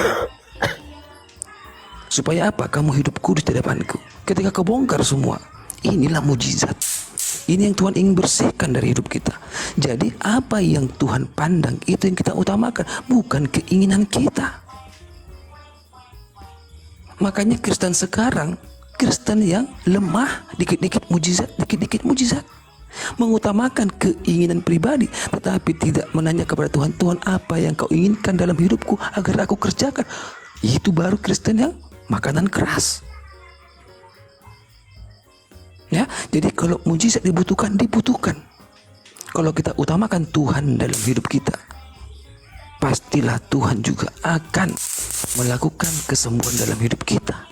Supaya apa? Kamu hidup kudus di hadapanku. Ketika kau bongkar semua, inilah mujizat. Ini yang Tuhan ingin bersihkan dari hidup kita. Jadi apa yang Tuhan pandang, itu yang kita utamakan, bukan keinginan kita. Makanya Kristen sekarang, Kristen yang lemah, dikit-dikit mujizat, dikit-dikit mujizat, mengutamakan keinginan pribadi, tetapi tidak menanya kepada Tuhan, Tuhan apa yang kau inginkan dalam hidupku agar aku kerjakan. Itu baru Kristen yang makanan keras. Ya, jadi kalau mujizat dibutuhkan, dibutuhkan. Kalau kita utamakan Tuhan dalam hidup kita, pastilah Tuhan juga akan melakukan kesembuhan dalam hidup kita,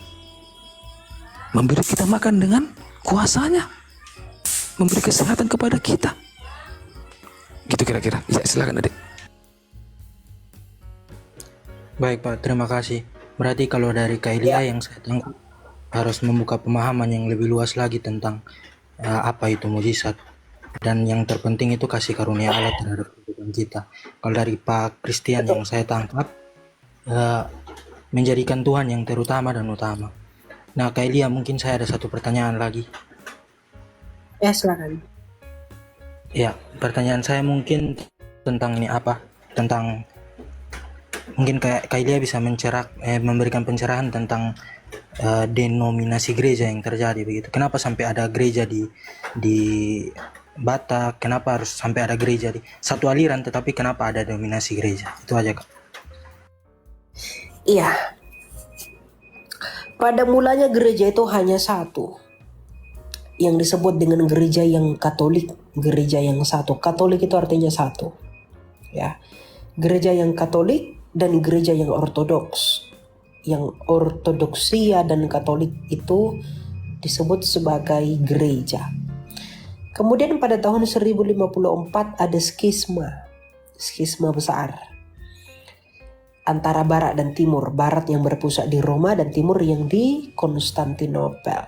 memberi kita makan dengan kuasanya, memberi kesehatan kepada kita. Gitu kira-kira. Ya, silakan adik. Baik Pak, terima kasih. Berarti kalau dari Kailia yang saya tangkap, harus membuka pemahaman yang lebih luas lagi tentang apa itu mujizat, dan yang terpenting itu kasih karunia Allah terhadap kehidupan kita. Kalau dari Pak Christian yang saya tangkap, menjadikan Tuhan yang terutama dan utama. Nah Kailia, mungkin saya ada satu pertanyaan lagi. Ya, silakan. Ya, pertanyaan saya mungkin tentang ini apa? Tentang mungkin kayak Kailia bisa memberikan pencerahan tentang denominasi gereja yang terjadi begitu. Kenapa sampai ada gereja di Batak? Kenapa harus sampai ada gereja di satu aliran? Tetapi kenapa ada denominasi gereja? Itu aja Kak. Iya. Pada mulanya gereja itu hanya satu, yang disebut dengan gereja yang Katolik, gereja yang satu. Katolik itu artinya satu, ya. Gereja yang Katolik dan gereja yang Ortodoks. Yang Ortodoksia dan Katolik itu disebut sebagai gereja. Kemudian pada tahun 1054 ada skisma besar antara Barat dan Timur. Barat yang berpusat di Roma dan Timur yang di Konstantinopel.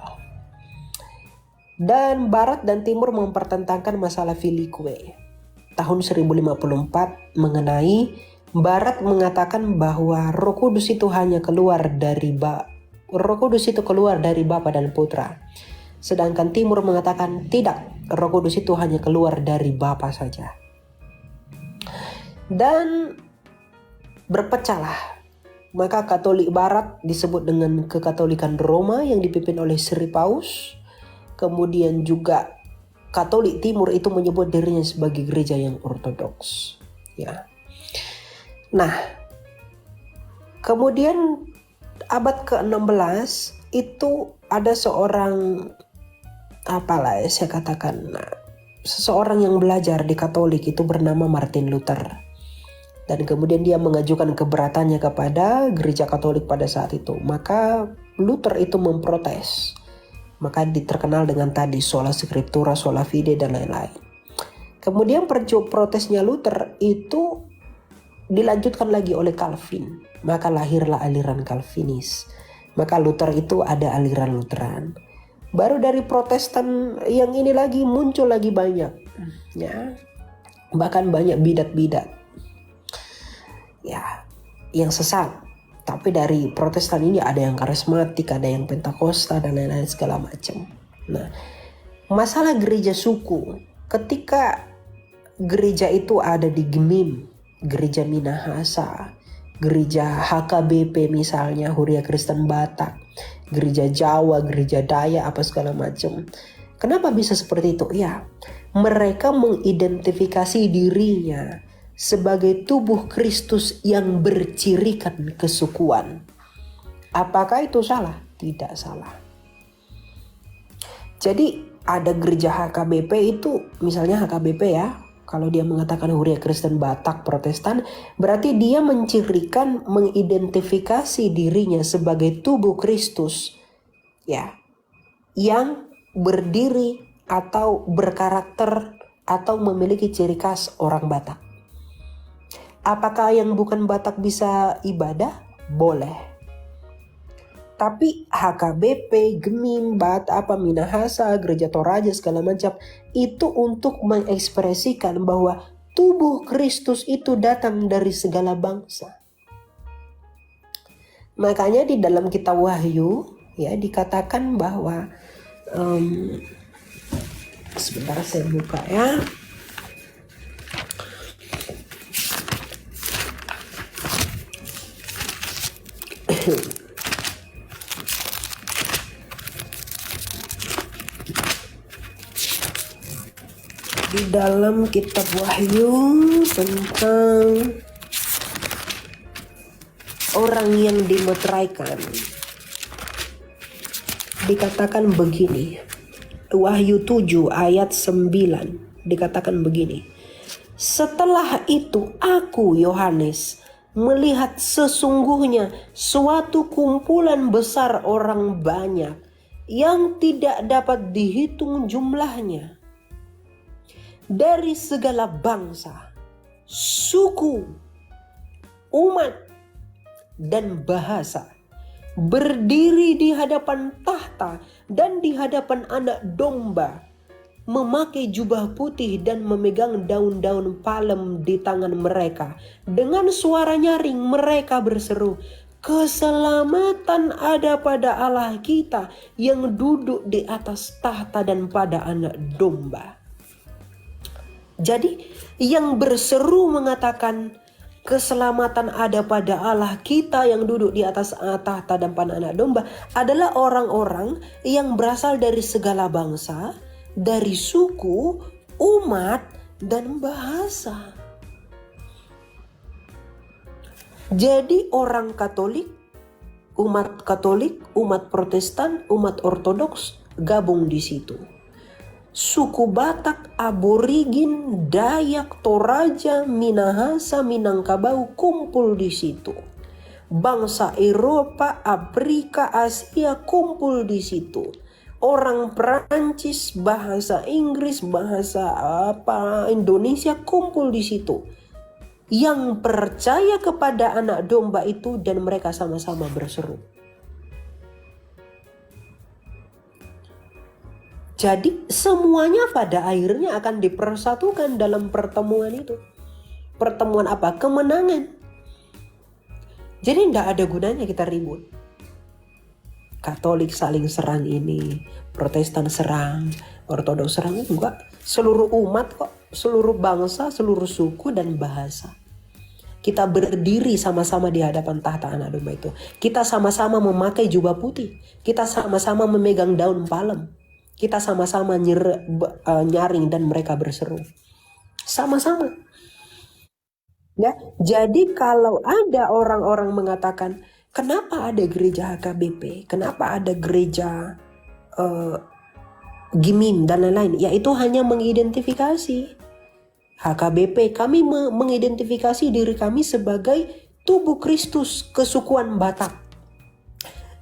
Dan Barat dan Timur mempertentangkan masalah Filioque. Tahun 1054 mengenai Barat mengatakan bahwa Roh Kudus itu hanya keluar dari Bapa dan Putra. Sedangkan Timur mengatakan tidak, Roh Kudus itu hanya keluar dari Bapa saja. Dan berpecahlah. Maka Katolik Barat disebut dengan Kekatolikan Roma yang dipimpin oleh Sri Paus. Kemudian juga Katolik Timur itu menyebut dirinya sebagai gereja yang ortodoks. Ya. Nah, kemudian abad ke-16 itu ada seorang seseorang yang belajar di Katolik itu bernama Martin Luther. Dan kemudian dia mengajukan keberatannya kepada gereja Katolik pada saat itu. Maka Luther itu memprotes. Maka diterkenal dengan tadi sola scriptura, sola fide dan lain-lain. Kemudian protesnya Luther itu dilanjutkan lagi oleh Calvin. Maka lahirlah aliran Calvinis. Maka Luther itu ada aliran Lutheran. Baru dari Protestan yang ini lagi muncul lagi banyak, ya, bahkan banyak bidat-bidat, ya, yang sesat. Tapi dari Protestan ini ada yang karismatik, ada yang Pentakosta dan lain-lain segala macam. Nah, masalah gereja suku, ketika gereja itu ada di Gemim, gereja Minahasa, gereja HKBP misalnya, Huria Kristen Batak, gereja Jawa, gereja Dayak, apa segala macam. Kenapa bisa seperti itu? Ya, mereka mengidentifikasi dirinya sebagai tubuh Kristus yang bercirikan kesukuan. Apakah itu salah? Tidak salah. Jadi ada gereja HKBP itu, misalnya HKBP ya, kalau dia mengatakan Huria Kristen Batak Protestan, berarti dia mencirikan, mengidentifikasi dirinya sebagai tubuh Kristus, ya, yang berdiri atau berkarakter atau memiliki ciri khas orang Batak. Apakah yang bukan Batak bisa ibadah? Boleh. Tapi HKBP, Gemim, Minahasa, Gereja Toraja segala macam itu untuk mengekspresikan bahwa tubuh Kristus itu datang dari segala bangsa. Makanya di dalam kitab Wahyu ya dikatakan bahwa sebentar saya buka ya. Di dalam kitab Wahyu tentang orang yang dimeteraikan dikatakan begini. Wahyu 7 ayat 9 dikatakan begini. Setelah itu aku Yohanes melihat sesungguhnya suatu kumpulan besar orang banyak yang tidak dapat dihitung jumlahnya, dari segala bangsa, suku, umat, dan bahasa, berdiri di hadapan tahta dan di hadapan Anak Domba, memakai jubah putih dan memegang daun-daun palem di tangan mereka. Dengan suara nyaring mereka berseru, keselamatan ada pada Allah kita yang duduk di atas tahta dan pada Anak Domba. Jadi yang berseru mengatakan keselamatan ada pada Allah. Kita yang duduk di atas tahta dan pada anak domba adalah orang-orang yang berasal dari segala bangsa, dari suku, umat, dan bahasa. Jadi orang Katolik, umat Protestan, umat Ortodoks gabung di situ. Suku Batak, Aborigin, Dayak, Toraja, Minahasa, Minangkabau kumpul di situ. Bangsa Eropa, Afrika, Asia kumpul di situ. Orang Perancis, bahasa Inggris, bahasa Indonesia kumpul di situ. Yang percaya kepada anak domba itu dan mereka sama-sama berseru. Jadi semuanya pada akhirnya akan dipersatukan dalam pertemuan itu. Pertemuan apa? Kemenangan. Jadi tidak ada gunanya kita ribut. Katolik saling serang ini, Protestan serang, Ortodoks serang, enggak. Seluruh umat kok, seluruh bangsa, seluruh suku dan bahasa. Kita berdiri sama-sama di hadapan tahta anak domba itu. Kita sama-sama memakai jubah putih. Kita sama-sama memegang daun palem. Kita sama-sama nyaring dan mereka berseru. Sama-sama. Ya, jadi kalau ada orang-orang mengatakan, kenapa ada gereja HKBP? Kenapa ada gereja Gimim dan lain-lain? Ya itu hanya mengidentifikasi. HKBP kami mengidentifikasi diri kami sebagai tubuh Kristus kesukuan Batak.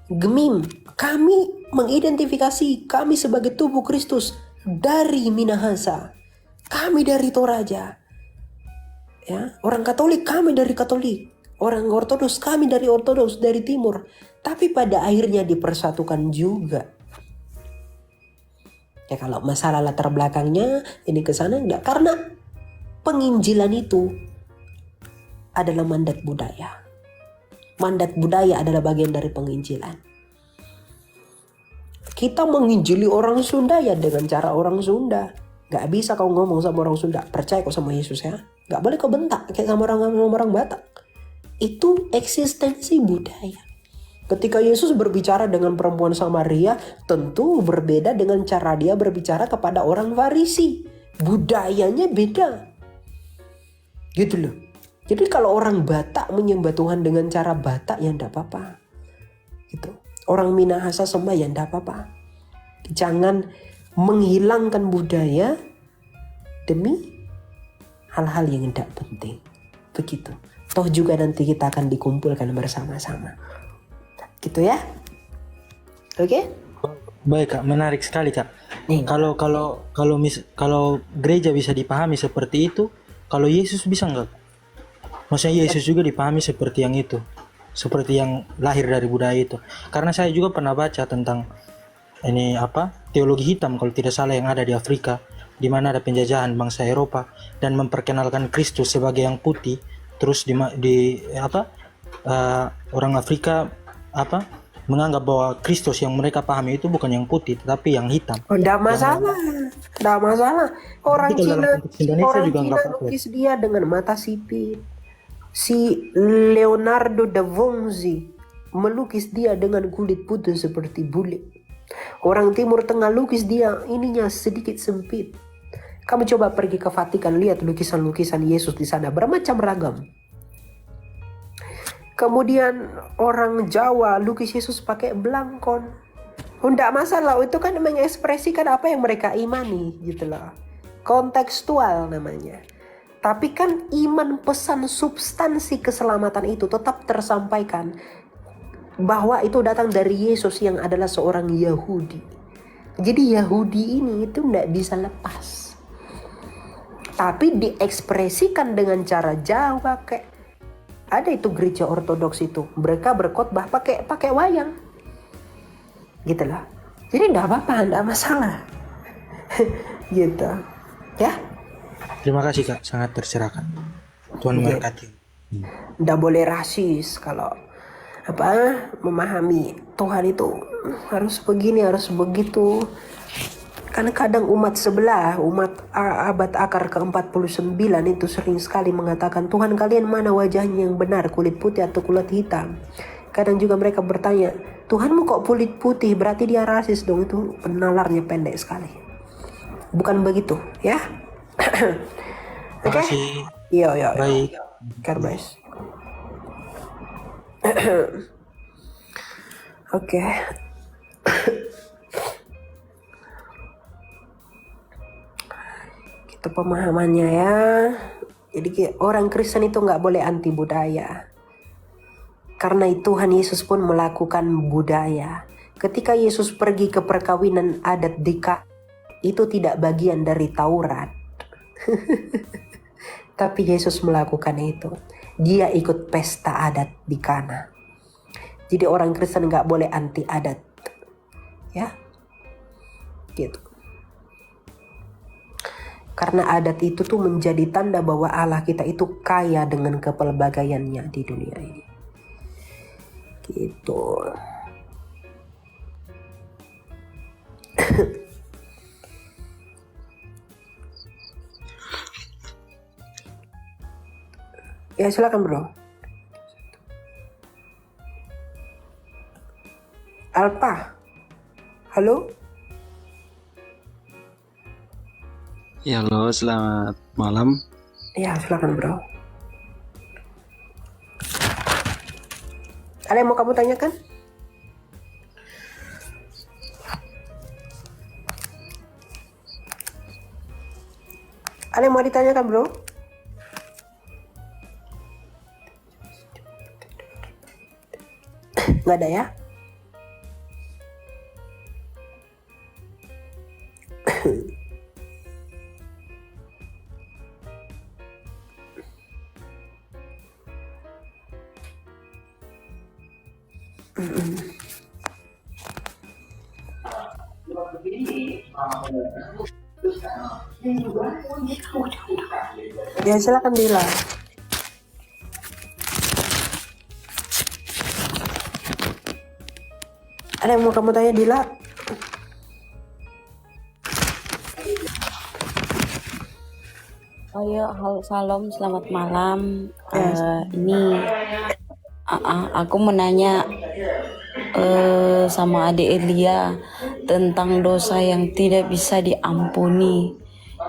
Gemim, kami mengidentifikasi kami sebagai tubuh Kristus dari Minahasa. Kami dari Toraja. Ya, orang Katolik kami dari Katolik. Orang Ortodoks kami dari Ortodoks dari Timur. Tapi pada akhirnya dipersatukan juga. Ya kalau masalah latar belakangnya ini ke sana enggak, karena penginjilan itu adalah mandat budaya. Mandat budaya adalah bagian dari penginjilan. Kita menginjili orang Sunda ya dengan cara orang Sunda. Gak bisa kau ngomong sama orang Sunda, percaya kau sama Yesus ya. Gak boleh kau bentak kayak sama orang Batak. Itu eksistensi budaya. Ketika Yesus berbicara dengan perempuan Samaria, tentu berbeda dengan cara dia berbicara kepada orang Farisi. Budayanya beda. Gitu loh. Jadi kalau orang Batak menyembah Tuhan dengan cara Batak ya enggak apa-apa. Gitu. Orang Minahasa sembah ya enggak apa-apa. Jangan menghilangkan budaya demi hal-hal yang enggak penting. Begitu. Toh juga nanti kita akan dikumpulkan bersama-sama. Gitu ya. Oke? Baik Kak, menarik sekali Kak. Nih. Kalau gereja bisa dipahami seperti itu, kalau Yesus bisa enggak? Maksudnya Yesus juga dipahami seperti yang itu, seperti yang lahir dari budaya itu. Karena saya juga pernah baca tentang ini teologi hitam kalau tidak salah yang ada di Afrika, di mana ada penjajahan bangsa Eropa dan memperkenalkan Kristus sebagai yang putih. Terus orang Afrika menganggap bahwa Kristus yang mereka pahami itu bukan yang putih tetapi yang hitam. Oh, enggak masalah. Enggak masalah. Orang Tapi kalau Cina, dalam konteks Indonesia orang juga Cina nggak apa-apa. lukis dia dengan mata sipit. Si Leonardo da Vinci melukis dia dengan kulit putih seperti bule. Orang Timur Tengah lukis dia ininya sedikit sempit. Kamu coba pergi ke Vatikan, lihat lukisan-lukisan Yesus di sana bermacam ragam. Kemudian orang Jawa lukis Yesus pakai belangkon. Enggak masalah, itu kan mengekspresikan apa yang mereka imani gitu loh. Kontekstual namanya. Tapi kan iman, pesan, substansi keselamatan itu tetap tersampaikan. Bahwa itu datang dari Yesus yang adalah seorang Yahudi. Jadi Yahudi ini itu enggak bisa lepas. Tapi diekspresikan dengan cara Jawa kayak ada itu gereja Ortodoks itu, mereka berkhotbah pakai wayang, gitu loh. Jadi nggak apa-apa, nggak masalah, gitu, ya. Terima kasih Kak, sangat tercerahkan. Tuhan memberkati. Nggak boleh rasis kalau memahami Tuhan itu harus begini, harus begitu. Karena kadang umat sebelah, abad akar ke-49 itu sering sekali mengatakan, Tuhan kalian mana wajahnya yang benar, kulit putih atau kulit hitam? Kadang juga mereka bertanya, Tuhanmu kok kulit putih, berarti dia rasis dong. Itu penalarnya pendek sekali. Bukan begitu, ya? Oke? Makasih. Yo. Baik. Karbais. Oke. Itu pemahamannya ya. Jadi orang Kristen itu nggak boleh anti budaya. Karena Tuhan Yesus pun melakukan budaya. Ketika Yesus pergi ke perkawinan adat Dika, itu tidak bagian dari Taurat. Tapi Yesus melakukan itu. Dia ikut pesta adat di Kana. Jadi orang Kristen nggak boleh anti adat. Ya. Gitu. Karena adat itu tuh menjadi tanda bahwa Allah kita itu kaya dengan kepelbagaiannya di dunia ini. Gitu. Ya silakan bro. Alpa. Halo? Ya, halo, selamat malam. Ya silakan bro. Ada yang mau kamu tanyakan? Ada yang mau ditanyakan bro? Nggak ada ya? Ya silakan Dila. Ada yang mau kamu tanya Dila? Oh ya, halo, salam, selamat malam. Ini aku menanya sama adik Elia tentang dosa yang tidak bisa diampuni.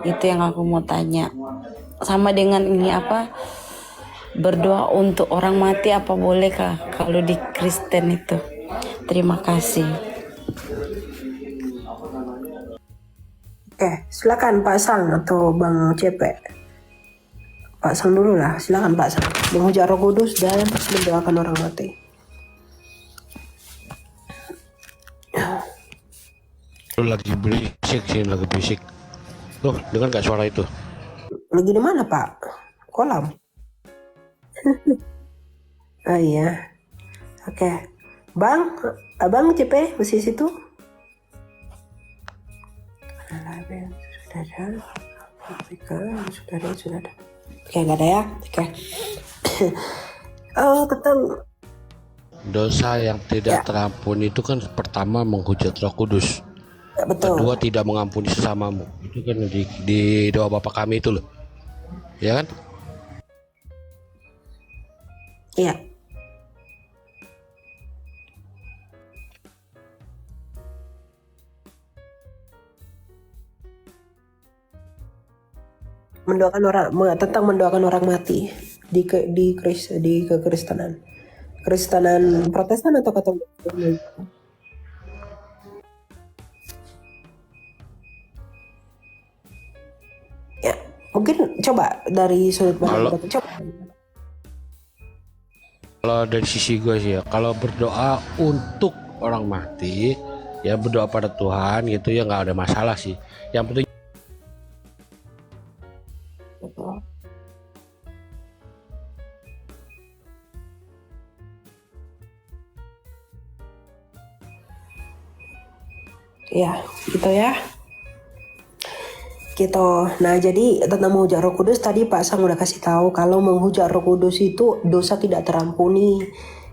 Itu yang aku mau tanya. Sama dengan ini apa? Berdoa untuk orang mati apa bolehkah kalau di Kristen itu? Terima kasih. Oke, silakan Pak Sang atau Bang Cepe. Pak Sang dulu lah, silakan Pak Sang. Menghujat Roh Kudus dan mendoakan orang mati. Lu lagi berisik sih, lagi berisik. Loh, dengar gak suara itu? Lagi di mana Pak? Kolam. Oh iya. Oke. Bang, Abang Cepe masih situ? Sudah ada. Oke, nggak ada ya. Oke. Tentang Dosa yang tidak terampuni itu kan pertama menghujat Roh Kudus. betul. Kedua tidak mengampuni sesamamu. Itu kan di doa Bapa kami itu loh. Ya kan? Iya. Tentang mendoakan orang mati di kekristenan. Kristenan Protestan atau Katolik? Ya, mungkin coba dari sudut pandang coba. Kalau dari sisi gue sih ya, kalau berdoa untuk orang mati, ya berdoa pada Tuhan gitu ya nggak ada masalah sih. Yang penting ya, gitu ya. Gitu. Nah, jadi tentang menghujat Roh Kudus tadi Pak Sang udah kasih tahu kalau menghujat Roh Kudus itu dosa tidak terampuni.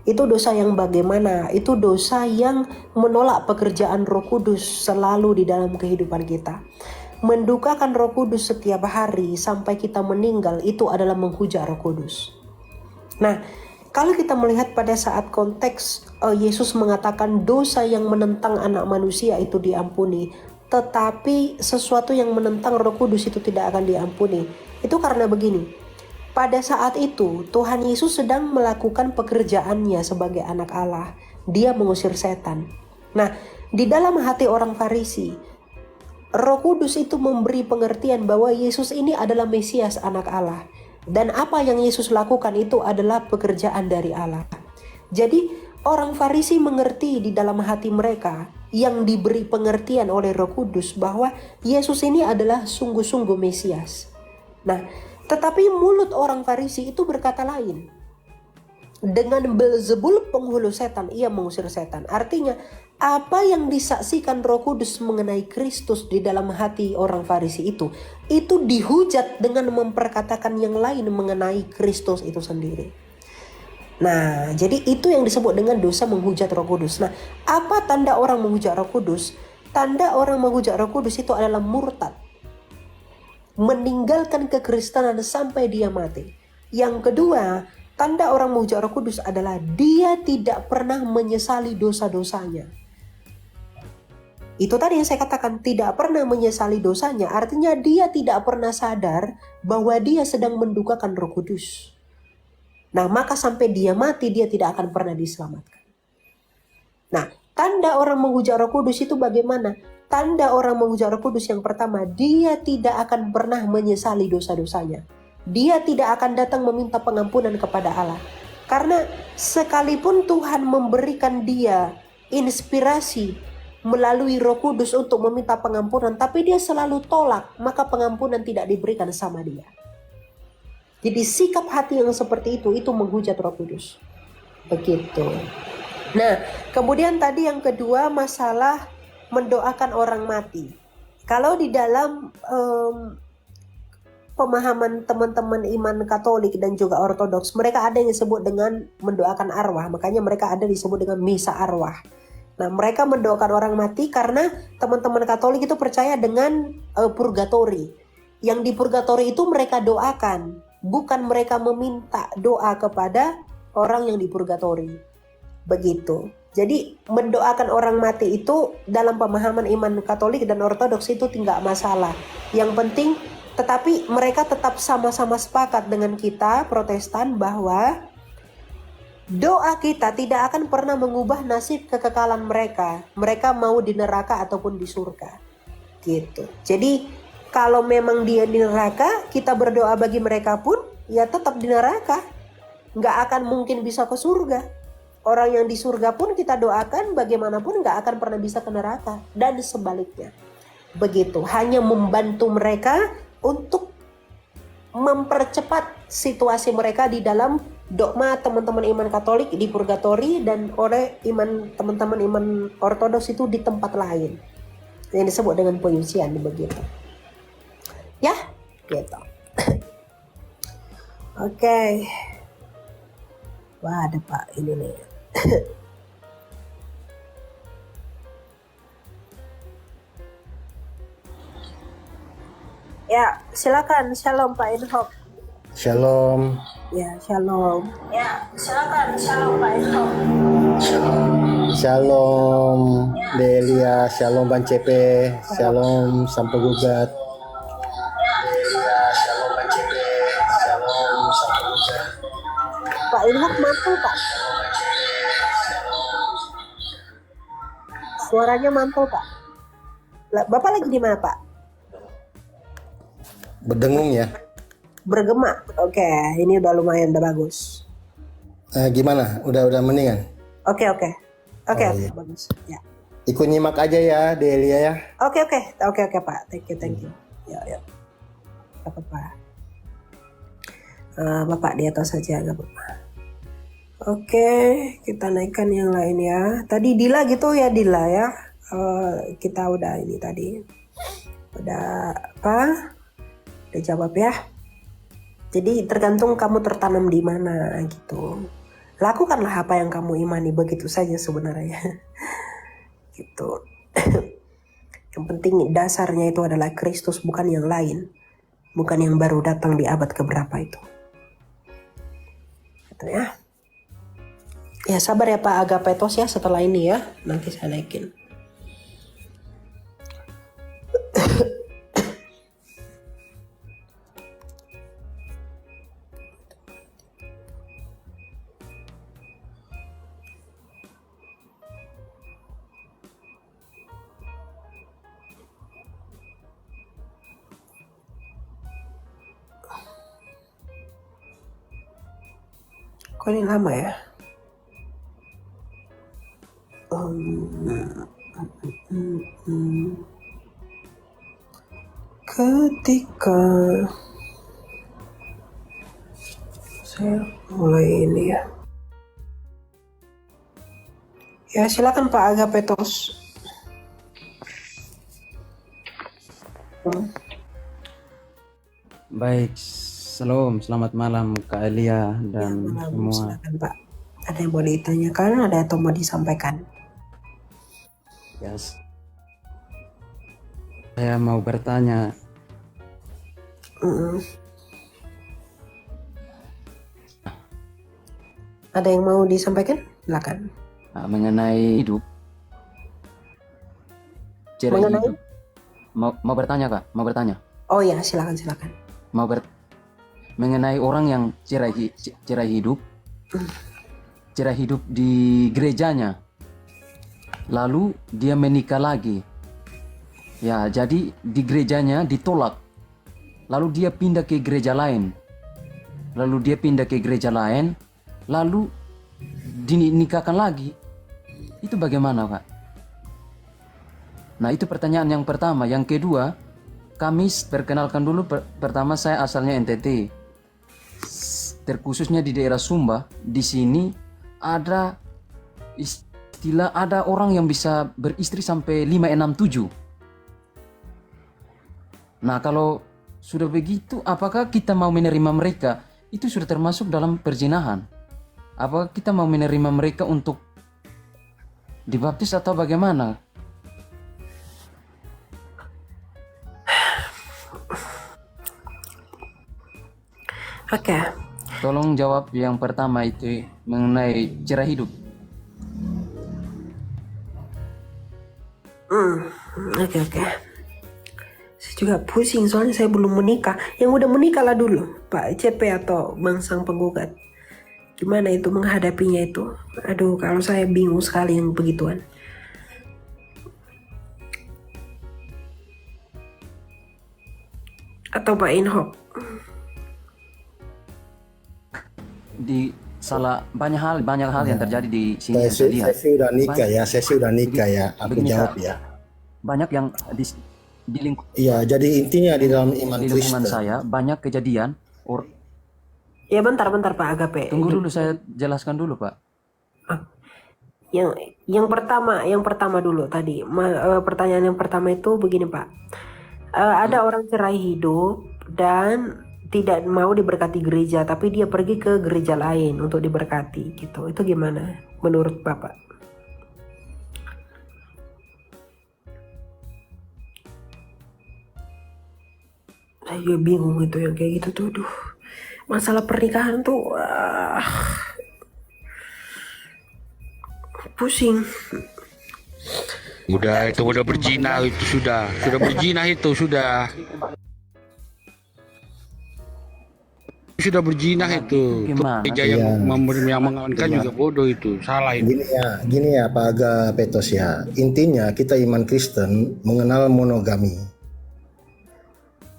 Itu dosa yang bagaimana? Itu dosa yang menolak pekerjaan Roh Kudus selalu di dalam kehidupan kita. Mendukakan Roh Kudus setiap hari sampai kita meninggal itu adalah menghujat Roh Kudus. Nah, kalau kita melihat pada saat konteks Yesus mengatakan dosa yang menentang anak manusia itu diampuni, tetapi sesuatu yang menentang Roh Kudus itu tidak akan diampuni. Itu karena begini. Pada saat itu Tuhan Yesus sedang melakukan pekerjaannya sebagai anak Allah. Dia mengusir setan. Nah, di dalam hati orang Farisi, Roh Kudus itu memberi pengertian bahwa Yesus ini adalah Mesias, anak Allah. Dan apa yang Yesus lakukan itu adalah pekerjaan dari Allah. Jadi orang Farisi mengerti di dalam hati mereka yang diberi pengertian oleh Roh Kudus bahwa Yesus ini adalah sungguh-sungguh Mesias. Nah, tetapi mulut orang Farisi itu berkata lain. Dengan Beelzebul penghulu setan, ia mengusir setan. Artinya, apa yang disaksikan Roh Kudus mengenai Kristus di dalam hati orang Farisi itu dihujat dengan memperkatakan yang lain mengenai Kristus itu sendiri. Nah, jadi itu yang disebut dengan dosa menghujat Roh Kudus. Nah, apa tanda orang menghujat Roh Kudus? Tanda orang menghujat Roh Kudus itu adalah murtad, meninggalkan kekristenan sampai dia mati. Yang kedua, tanda orang menghujat Roh Kudus adalah dia tidak pernah menyesali dosa-dosanya. Itu tadi yang saya katakan, tidak pernah menyesali dosanya, artinya dia tidak pernah sadar bahwa dia sedang mendukakan Roh Kudus. Nah, maka sampai dia mati dia tidak akan pernah diselamatkan. Nah, tanda orang menghujat Roh Kudus itu bagaimana? Tanda orang menghujat Roh Kudus yang pertama, dia tidak akan pernah menyesali dosa-dosanya. Dia tidak akan datang meminta pengampunan kepada Allah. Karena sekalipun Tuhan memberikan dia inspirasi melalui Roh Kudus untuk meminta pengampunan, tapi dia selalu tolak, maka pengampunan tidak diberikan sama dia. Jadi sikap hati yang seperti itu menghujat Roh Kudus. Begitu. Nah, kemudian tadi yang kedua, masalah mendoakan orang mati. Kalau di dalam pemahaman teman-teman iman Katolik dan juga Ortodoks, mereka ada yang disebut dengan mendoakan arwah. Makanya mereka ada disebut dengan misa arwah. Nah, mereka mendoakan orang mati karena teman-teman Katolik itu percaya dengan purgatori. Yang di purgatori itu mereka doakan, bukan mereka meminta doa kepada orang yang di purgatori. Begitu. Jadi mendoakan orang mati itu dalam pemahaman iman Katolik dan Ortodoks itu tidak masalah. Yang penting, tetapi mereka tetap sama-sama sepakat dengan kita Protestan bahwa doa kita tidak akan pernah mengubah nasib kekekalan mereka. Mereka mau di neraka ataupun di surga. Gitu. Jadi kalau memang dia di neraka, kita berdoa bagi mereka pun ya tetap di neraka. Nggak akan mungkin bisa ke surga. Orang yang di surga pun kita doakan bagaimanapun nggak akan pernah bisa ke neraka. Dan sebaliknya. Begitu. Hanya membantu mereka untuk mempercepat situasi mereka di dalam dogma teman-teman iman Katolik di purgatori dan oleh teman-teman iman Ortodoks itu di tempat lain. Yang disebut dengan penyucian begitu. Ya, gitu. Oke. Wah, ada Pak ini nih. Ya, silakan. Shalom Pak Inhok. Shalom. Ya, shalom. Ya, silakan. Shalom Pak Inhok. Shalom Delia, shalom Ban Cepe, shalom Sang Penggugat. Shalom Ban Cepe, shalom Sang Penggugat. Pak Inhok mantul Pak. Suaranya mantul Pak. Bapak lagi di mana Pak? Berdengung ya. Bergema. Oke, ini udah lumayan, udah bagus. Gimana? Udah mendingan? Oke, iya. bagus. Ya. Ikut nyimak aja ya Delia ya. Oke Pak. Thank you. Ya. Gak apa-apa. Bapak di atas saja, gak apa-apa. Oke, kita naikkan yang lain ya. Tadi Dila gitu ya, Dila ya. Kita udah ini tadi. Udah apa? Udah jawab ya. Jadi tergantung kamu tertanam di mana gitu. lakukanlah apa yang kamu imani, begitu saja sebenarnya. Gitu. Yang penting dasarnya itu adalah Kristus, bukan yang lain, bukan yang baru datang di abad keberapa itu. Gitu ya. Ya sabar ya Pak Agapetos ya, setelah ini ya nanti saya naikin. Kok ini lama ya? Ketika saya mulai ini ya. Ya silakan Pak Agapetos. Baik, selamat malam Kak Elia dan semua. Silakan Pak. Ada yang mau ditanyakan, ada atau mau disampaikan? Yes. Saya mau bertanya. Ada yang mau disampaikan? Silakan. Mengenai hidup. Cerai Mengenai? hidup. Mau bertanya Kak? Mau bertanya? Oh ya, silakan. Mengenai orang yang cerai hidup. Cerai hidup di gerejanya. Lalu dia menikah lagi. Ya, jadi di gerejanya ditolak. Lalu dia pindah ke gereja lain. Lalu dinikahkan lagi. Itu bagaimana, Pak? Nah, itu pertanyaan yang pertama. Yang kedua, kami perkenalkan dulu. Pertama, saya asalnya NTT. Terkhususnya di daerah Sumba. Di sini ada istilah, ada orang yang bisa beristri sampai 5, 6, 7. Nah, kalau sudah begitu, apakah kita mau menerima mereka? Itu sudah termasuk dalam perzinahan. Apakah kita mau menerima mereka untuk dibaptis atau bagaimana? Oke. Tolong jawab yang pertama itu mengenai cerai hidup. Oke. Saya juga pusing soalnya saya belum menikah. Yang udah menikah lah dulu, Pak CP atau Bang Sang Penggugat. Gimana itu menghadapinya itu? Aduh, kalau saya bingung sekali yang begituan. Atau Pak Inhok? Di salah banyak hal yang terjadi di sini. Saya sih udah nikah ya. Aku Begini, jawab Kak. ya. Banyak yang di Iya, jadi intinya di dalam iman di lingkungan Kristen. saya banyak kejadian. Ya bentar Pak Agape. Tunggu dulu, saya jelaskan dulu, Pak. Yang pertama dulu tadi. Pertanyaan yang pertama itu begini, Pak. Ada orang cerai hidup dan tidak mau diberkati gereja, tapi dia pergi ke gereja lain untuk diberkati gitu. Itu gimana menurut Bapak? Saya juga bingung itu yang kayak gitu tuh. Aduh. Masalah pernikahan tuh pusing. Udah berzina itu sudah berzina itu sudah berzina itu. Gimana? Gereja yang mengamankan juga bodoh itu, salah itu. Gini ya Pak Agapetos ya. Intinya kita iman Kristen mengenal monogami.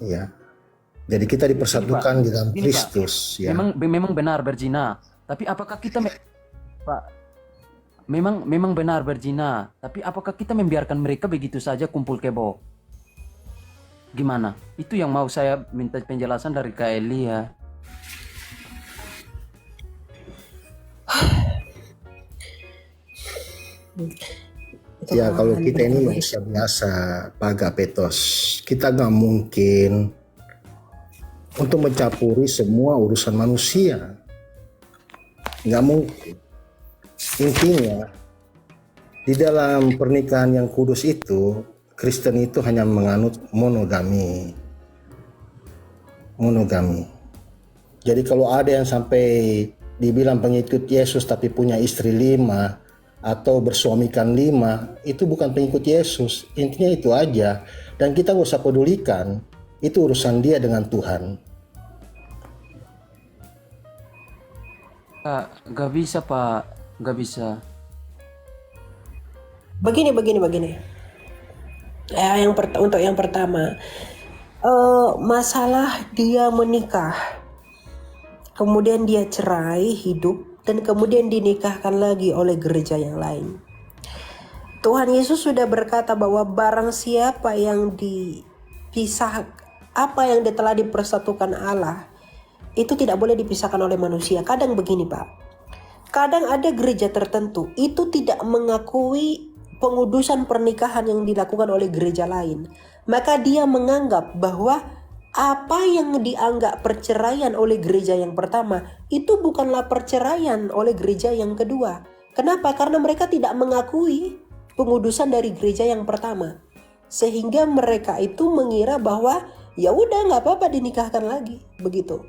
Ya. Jadi kita dipersatukan di dalam Gini, Kristus Pak. ya. Memang benar berzina, tapi apakah kita Pak, memang benar berzina, tapi apakah kita membiarkan mereka begitu saja kumpul kebo? Gimana? Itu yang mau saya minta penjelasan dari Kak Elia. Ya kalau kita ini manusia biasa Pak Agapetos, kita nggak mungkin untuk mencampuri semua urusan manusia. Nggak mungkin. Intinya, di dalam pernikahan yang kudus itu, Kristen itu hanya menganut monogami. Monogami. Jadi kalau ada yang sampai dibilang pengikut Yesus tapi punya istri 5 atau bersuamikan 5, itu bukan pengikut Yesus. Intinya itu aja. Dan kita gak usah pedulikan, itu urusan dia dengan Tuhan. Gak bisa Pak, gak bisa. Begini. Untuk yang pertama, masalah dia menikah, kemudian dia cerai, hidup, dan kemudian dinikahkan lagi oleh gereja yang lain. Tuhan Yesus sudah berkata bahwa barang siapa yang dipisah, apa yang telah dipersatukan Allah, itu tidak boleh dipisahkan oleh manusia. Kadang begini Pak, kadang ada gereja tertentu itu tidak mengakui pengudusan pernikahan yang dilakukan oleh gereja lain. Maka dia menganggap bahwa apa yang dianggap perceraian oleh gereja yang pertama itu bukanlah perceraian oleh gereja yang kedua. Kenapa? Karena mereka tidak mengakui pengudusan dari gereja yang pertama, sehingga mereka itu mengira bahwa ya udah nggak apa-apa dinikahkan lagi begitu.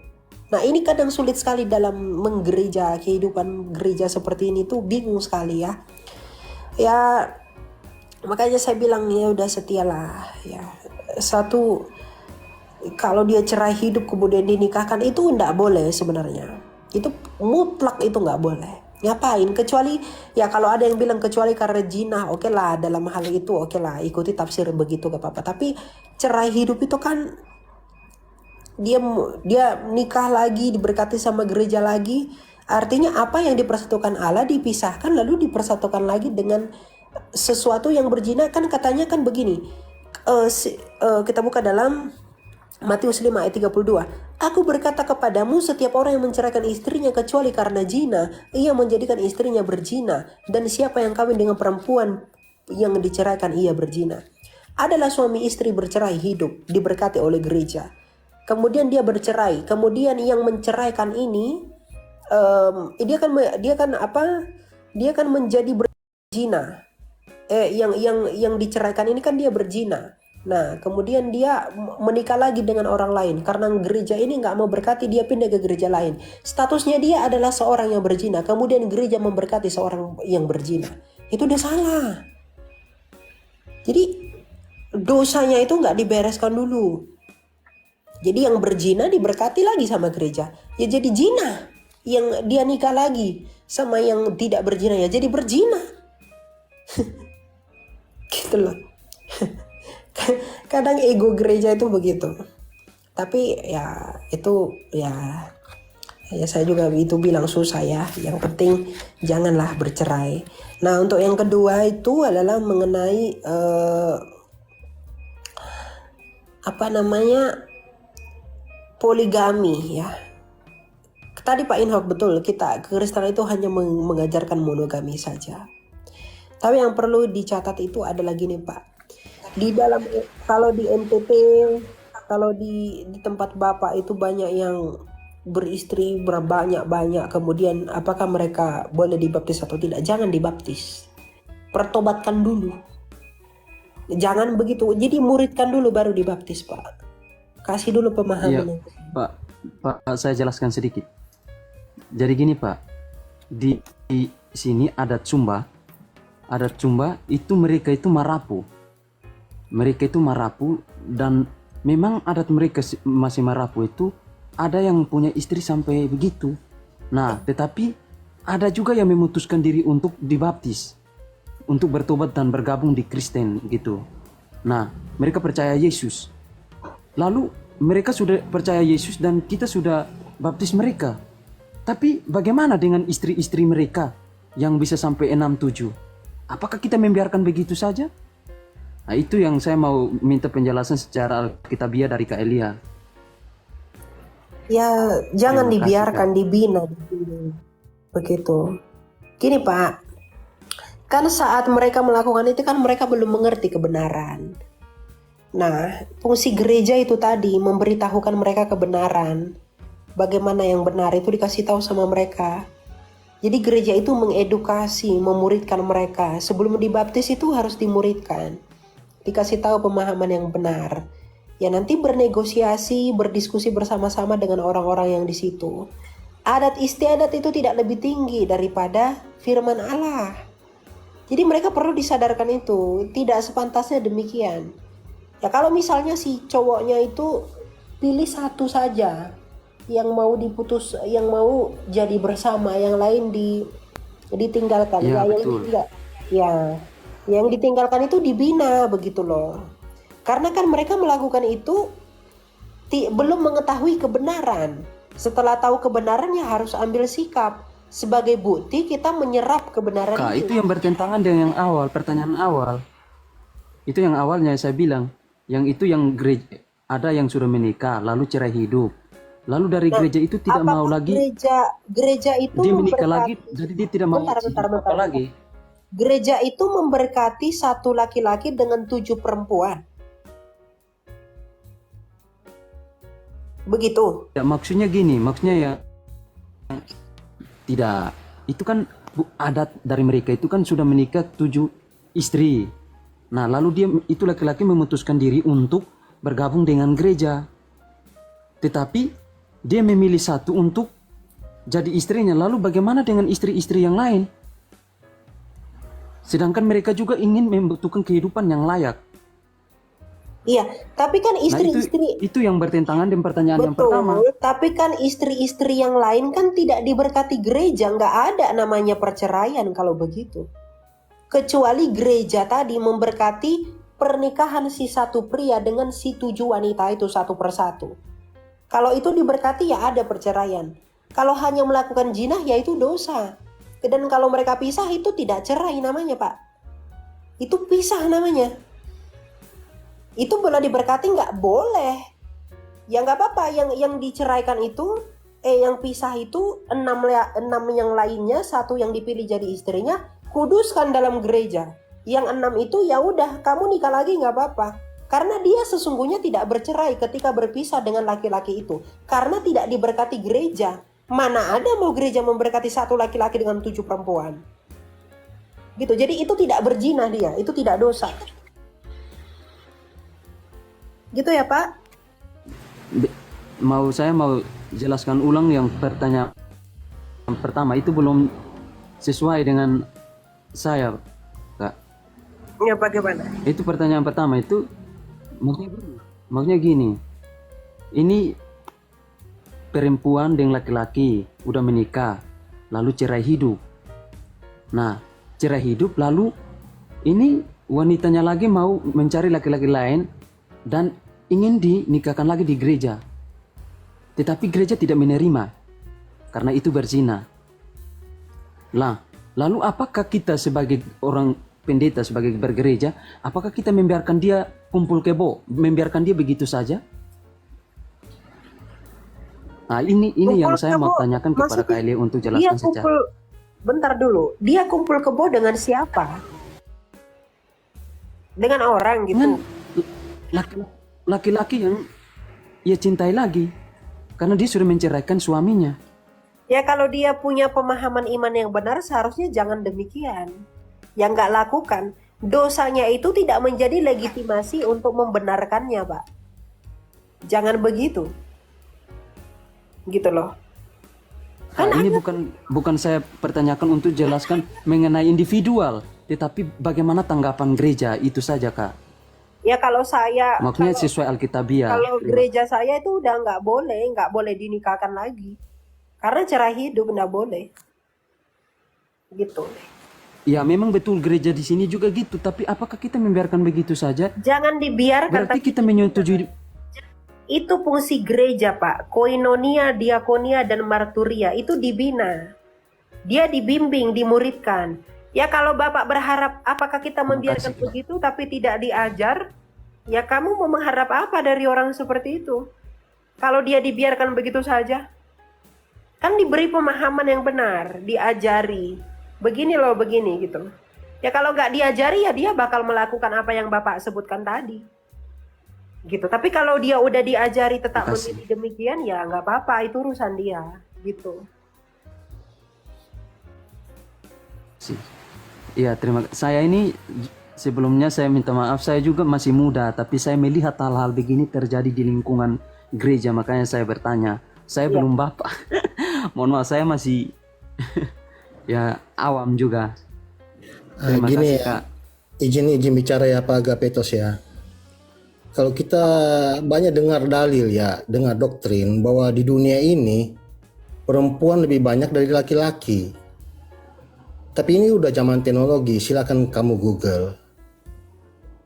Nah ini kadang sulit sekali dalam menggereja, kehidupan gereja seperti ini tuh bingung sekali ya. Ya makanya saya bilang ya udah setialah ya. Satu, kalau dia cerai hidup kemudian dinikahkan itu nggak boleh sebenarnya. Itu mutlak, itu nggak boleh. Ngapain? Kecuali ya kalau ada yang bilang kecuali karena zina, oke lah, dalam hal itu oke lah, ikuti tafsir begitu gak apa-apa. Tapi cerai hidup itu kan dia nikah lagi, diberkati sama gereja lagi. Artinya apa yang dipersatukan Allah dipisahkan lalu dipersatukan lagi dengan sesuatu yang berzina. Kan katanya kan begini, kita buka dalam Matius 5 ayat 32. Aku berkata kepadamu, setiap orang yang menceraikan istrinya kecuali karena zina, ia menjadikan istrinya berzina, dan siapa yang kawin dengan perempuan yang diceraikan ia berzina. Adalah suami istri bercerai hidup, diberkati oleh gereja. Kemudian dia bercerai, kemudian yang menceraikan ini dia kan menjadi berzina. Yang diceraikan ini kan dia berzina. Nah kemudian dia menikah lagi dengan orang lain. Karena gereja ini gak mau berkati, dia pindah ke gereja lain. Statusnya dia adalah seorang yang berzina. Kemudian gereja memberkati seorang yang berzina. Itu udah salah. Jadi dosanya itu gak dibereskan dulu. Jadi yang berzina diberkati lagi sama gereja, ya jadi zina. Yang dia nikah lagi sama yang tidak berzina ya jadi berzina. Gitu loh. Kadang ego gereja itu begitu. Tapi ya itu ya saya juga itu bilang susah ya. Yang penting janganlah bercerai. Nah untuk yang kedua itu adalah mengenai poligami ya. Tadi Pak Inhok betul, kita Kristen itu hanya mengajarkan monogami saja. Tapi yang perlu dicatat itu adalah gini Pak. Di dalam, kalau di NTT, kalau di tempat Bapak itu banyak yang beristri berbanyak-banyak, kemudian apakah mereka boleh dibaptis atau tidak? Jangan dibaptis. Pertobatkan dulu. Jangan begitu. Jadi muridkan dulu baru dibaptis Pak. Kasih dulu pemahaman. Iya, Pak, saya jelaskan sedikit. Jadi gini Pak, di sini adat Sumba itu mereka itu marapu. Mereka itu marapu dan memang adat mereka masih marapu itu ada yang punya istri sampai begitu. Nah, tetapi ada juga yang memutuskan diri untuk dibaptis, untuk bertobat dan bergabung di Kristen gitu. Nah, mereka percaya Yesus. Lalu mereka sudah percaya Yesus dan kita sudah baptis mereka. Tapi bagaimana dengan istri-istri mereka yang bisa sampai 6-7? Apakah kita membiarkan begitu saja? Nah itu yang saya mau minta penjelasan secara alkitabiah dari Kak Elia. Ya jangan dibiarkan, dibina begitu. Gini Pak, kan saat mereka melakukan itu kan mereka belum mengerti kebenaran. Nah, fungsi gereja itu tadi memberitahukan mereka kebenaran. Bagaimana yang benar itu dikasih tahu sama mereka. Jadi gereja itu mengedukasi, memuridkan mereka. Sebelum dibaptis itu harus dimuridkan, dikasih tahu pemahaman yang benar. Ya nanti bernegosiasi, berdiskusi bersama-sama dengan orang-orang yang di situ. Adat istiadat itu tidak lebih tinggi daripada firman Allah. Jadi mereka perlu disadarkan itu, tidak sepantasnya demikian. Ya kalau misalnya si cowoknya itu pilih satu saja yang mau diputus, yang mau jadi bersama, yang lain ditinggalkan. Ya, Yang betul. tidak, ya yang ditinggalkan itu dibina begitu loh. Karena kan mereka melakukan itu belum mengetahui kebenaran. Setelah tahu kebenaran ya harus ambil sikap. Sebagai bukti kita menyerap kebenaran Kak, itu yang bertentangan dengan yang awal, pertanyaan awal. Itu yang awalnya saya bilang, yang itu yang gereja, ada yang sudah menikah lalu cerai hidup. Lalu dari gereja itu tidak mau apakah lagi, gereja itu dia menikah lagi, memberkati? jadi dia tidak mau apa lagi. Gereja itu memberkati satu laki-laki dengan 7 perempuan. Begitu. Ya, maksudnya gini, maksudnya ya tidak. Itu kan adat dari mereka itu kan sudah menikah 7 istri. Nah, lalu dia itu laki-laki memutuskan diri untuk bergabung dengan gereja. Tetapi dia memilih satu untuk jadi istrinya. Lalu bagaimana dengan istri-istri yang lain? Sedangkan mereka juga ingin membutuhkan kehidupan yang layak. Iya, tapi kan Nah, istri-istri itu yang bertentangan dengan pertanyaan yang pertama. tapi kan istri-istri yang lain kan tidak diberkati gereja, nggak ada namanya perceraian kalau begitu. Kecuali gereja tadi memberkati pernikahan si satu pria dengan si 7 wanita itu satu persatu. Kalau itu diberkati ya ada perceraian. Kalau hanya melakukan zina ya itu dosa. Dan kalau mereka pisah itu tidak cerai namanya, Pak. Itu pisah namanya. Itu boleh diberkati nggak? Boleh. Ya nggak apa-apa. Yang diceraikan itu, yang pisah itu 6 yang lainnya, 1 yang dipilih jadi istrinya, kuduskan dalam gereja. Yang 6 itu ya udah kamu nikah lagi nggak apa-apa. Karena dia sesungguhnya tidak bercerai ketika berpisah dengan laki-laki itu. Karena tidak diberkati gereja. Mana ada mau gereja memberkati 1 laki-laki dengan 7 perempuan. Gitu. Jadi itu tidak berzina dia. Itu tidak dosa. Gitu ya Pak? Saya mau jelaskan ulang yang pertanyaan pertama itu belum sesuai dengan saya, Kak. Ya bagaimana? Itu pertanyaan pertama itu maksudnya gini. Ini perempuan dengan laki-laki udah menikah lalu cerai hidup. Nah, cerai hidup lalu ini wanitanya lagi mau mencari laki-laki lain dan ingin dinikahkan lagi di gereja. Tetapi gereja tidak menerima karena itu berzina. Lah, lalu apakah kita sebagai orang pendeta, sebagai bergereja, apakah kita membiarkan dia kumpul kebo, membiarkan dia begitu saja? Nah, ini yang saya mau tanyakan kepada Kak Elia untuk jelaskan secara. Bentar dulu, dia kumpul kebo dengan siapa? Dengan orang gitu. Dengan laki-laki yang ia cintai lagi karena dia sudah menceraikan suaminya. Ya kalau dia punya pemahaman iman yang benar seharusnya jangan demikian. Yang nggak lakukan, dosanya itu tidak menjadi legitimasi untuk membenarkannya, Pak. Jangan begitu. Gitu loh. Nah, ini bukan saya pertanyakan untuk jelaskan mengenai individual, tetapi bagaimana tanggapan gereja itu saja, Kak. Ya kalau saya, maksudnya sesuai Alkitabiah. Kalau gereja saya itu udah nggak boleh dinikahkan lagi, karena cerai hidup nggak boleh, gitu. Ya memang betul gereja di sini juga gitu, tapi apakah kita membiarkan begitu saja? Jangan dibiarkan. Berarti kita menyetujui. Itu fungsi gereja, Pak. Koinonia, diakonia, dan marturia itu dibina. Dia dibimbing, dimuridkan. Ya kalau Bapak berharap apakah kita membiarkan begitu tapi tidak diajar, ya kamu mau mengharap apa dari orang seperti itu? Kalau dia dibiarkan begitu saja, kan diberi pemahaman yang benar, diajari. Begini loh, begini gitu. Ya kalau nggak diajari ya dia bakal melakukan apa yang Bapak sebutkan tadi. Gitu. Tapi kalau dia udah diajari tetap memilih demikian ya nggak apa-apa, itu urusan dia. Gitu. Iya, terima kasih. Saya ini sebelumnya saya minta maaf, saya juga masih muda, tapi saya melihat hal-hal begini terjadi di lingkungan gereja, makanya saya bertanya. Saya belum bapak. Mohon maaf, saya masih ya awam juga. Terima Gini kasih, ya, Kak. izin bicara ya Pak Agapetos ya. Kalau kita banyak dengar dalil ya, dengar doktrin bahwa di dunia ini perempuan lebih banyak dari laki-laki. Tapi ini udah zaman teknologi, silakan kamu Google.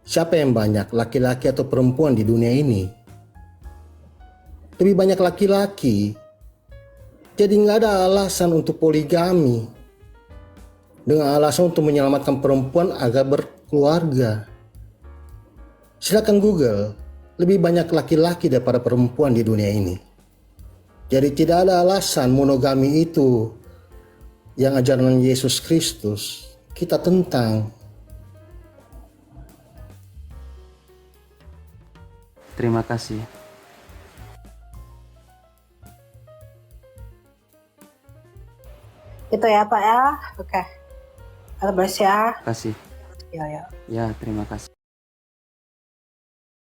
Siapa yang banyak, laki-laki atau perempuan di dunia ini? Lebih banyak laki-laki. Jadi nggak ada alasan untuk poligami. Dengan alasan untuk menyelamatkan perempuan agar berkeluarga. Silakan Google, lebih banyak laki-laki daripada perempuan di dunia ini. Jadi tidak ada alasan monogami itu yang ajaran Yesus Kristus kita tentang. Terima kasih. Itu ya Pak ya. Oke. Allah bless ya. Kasih. Ya ya. Ya, terima kasih.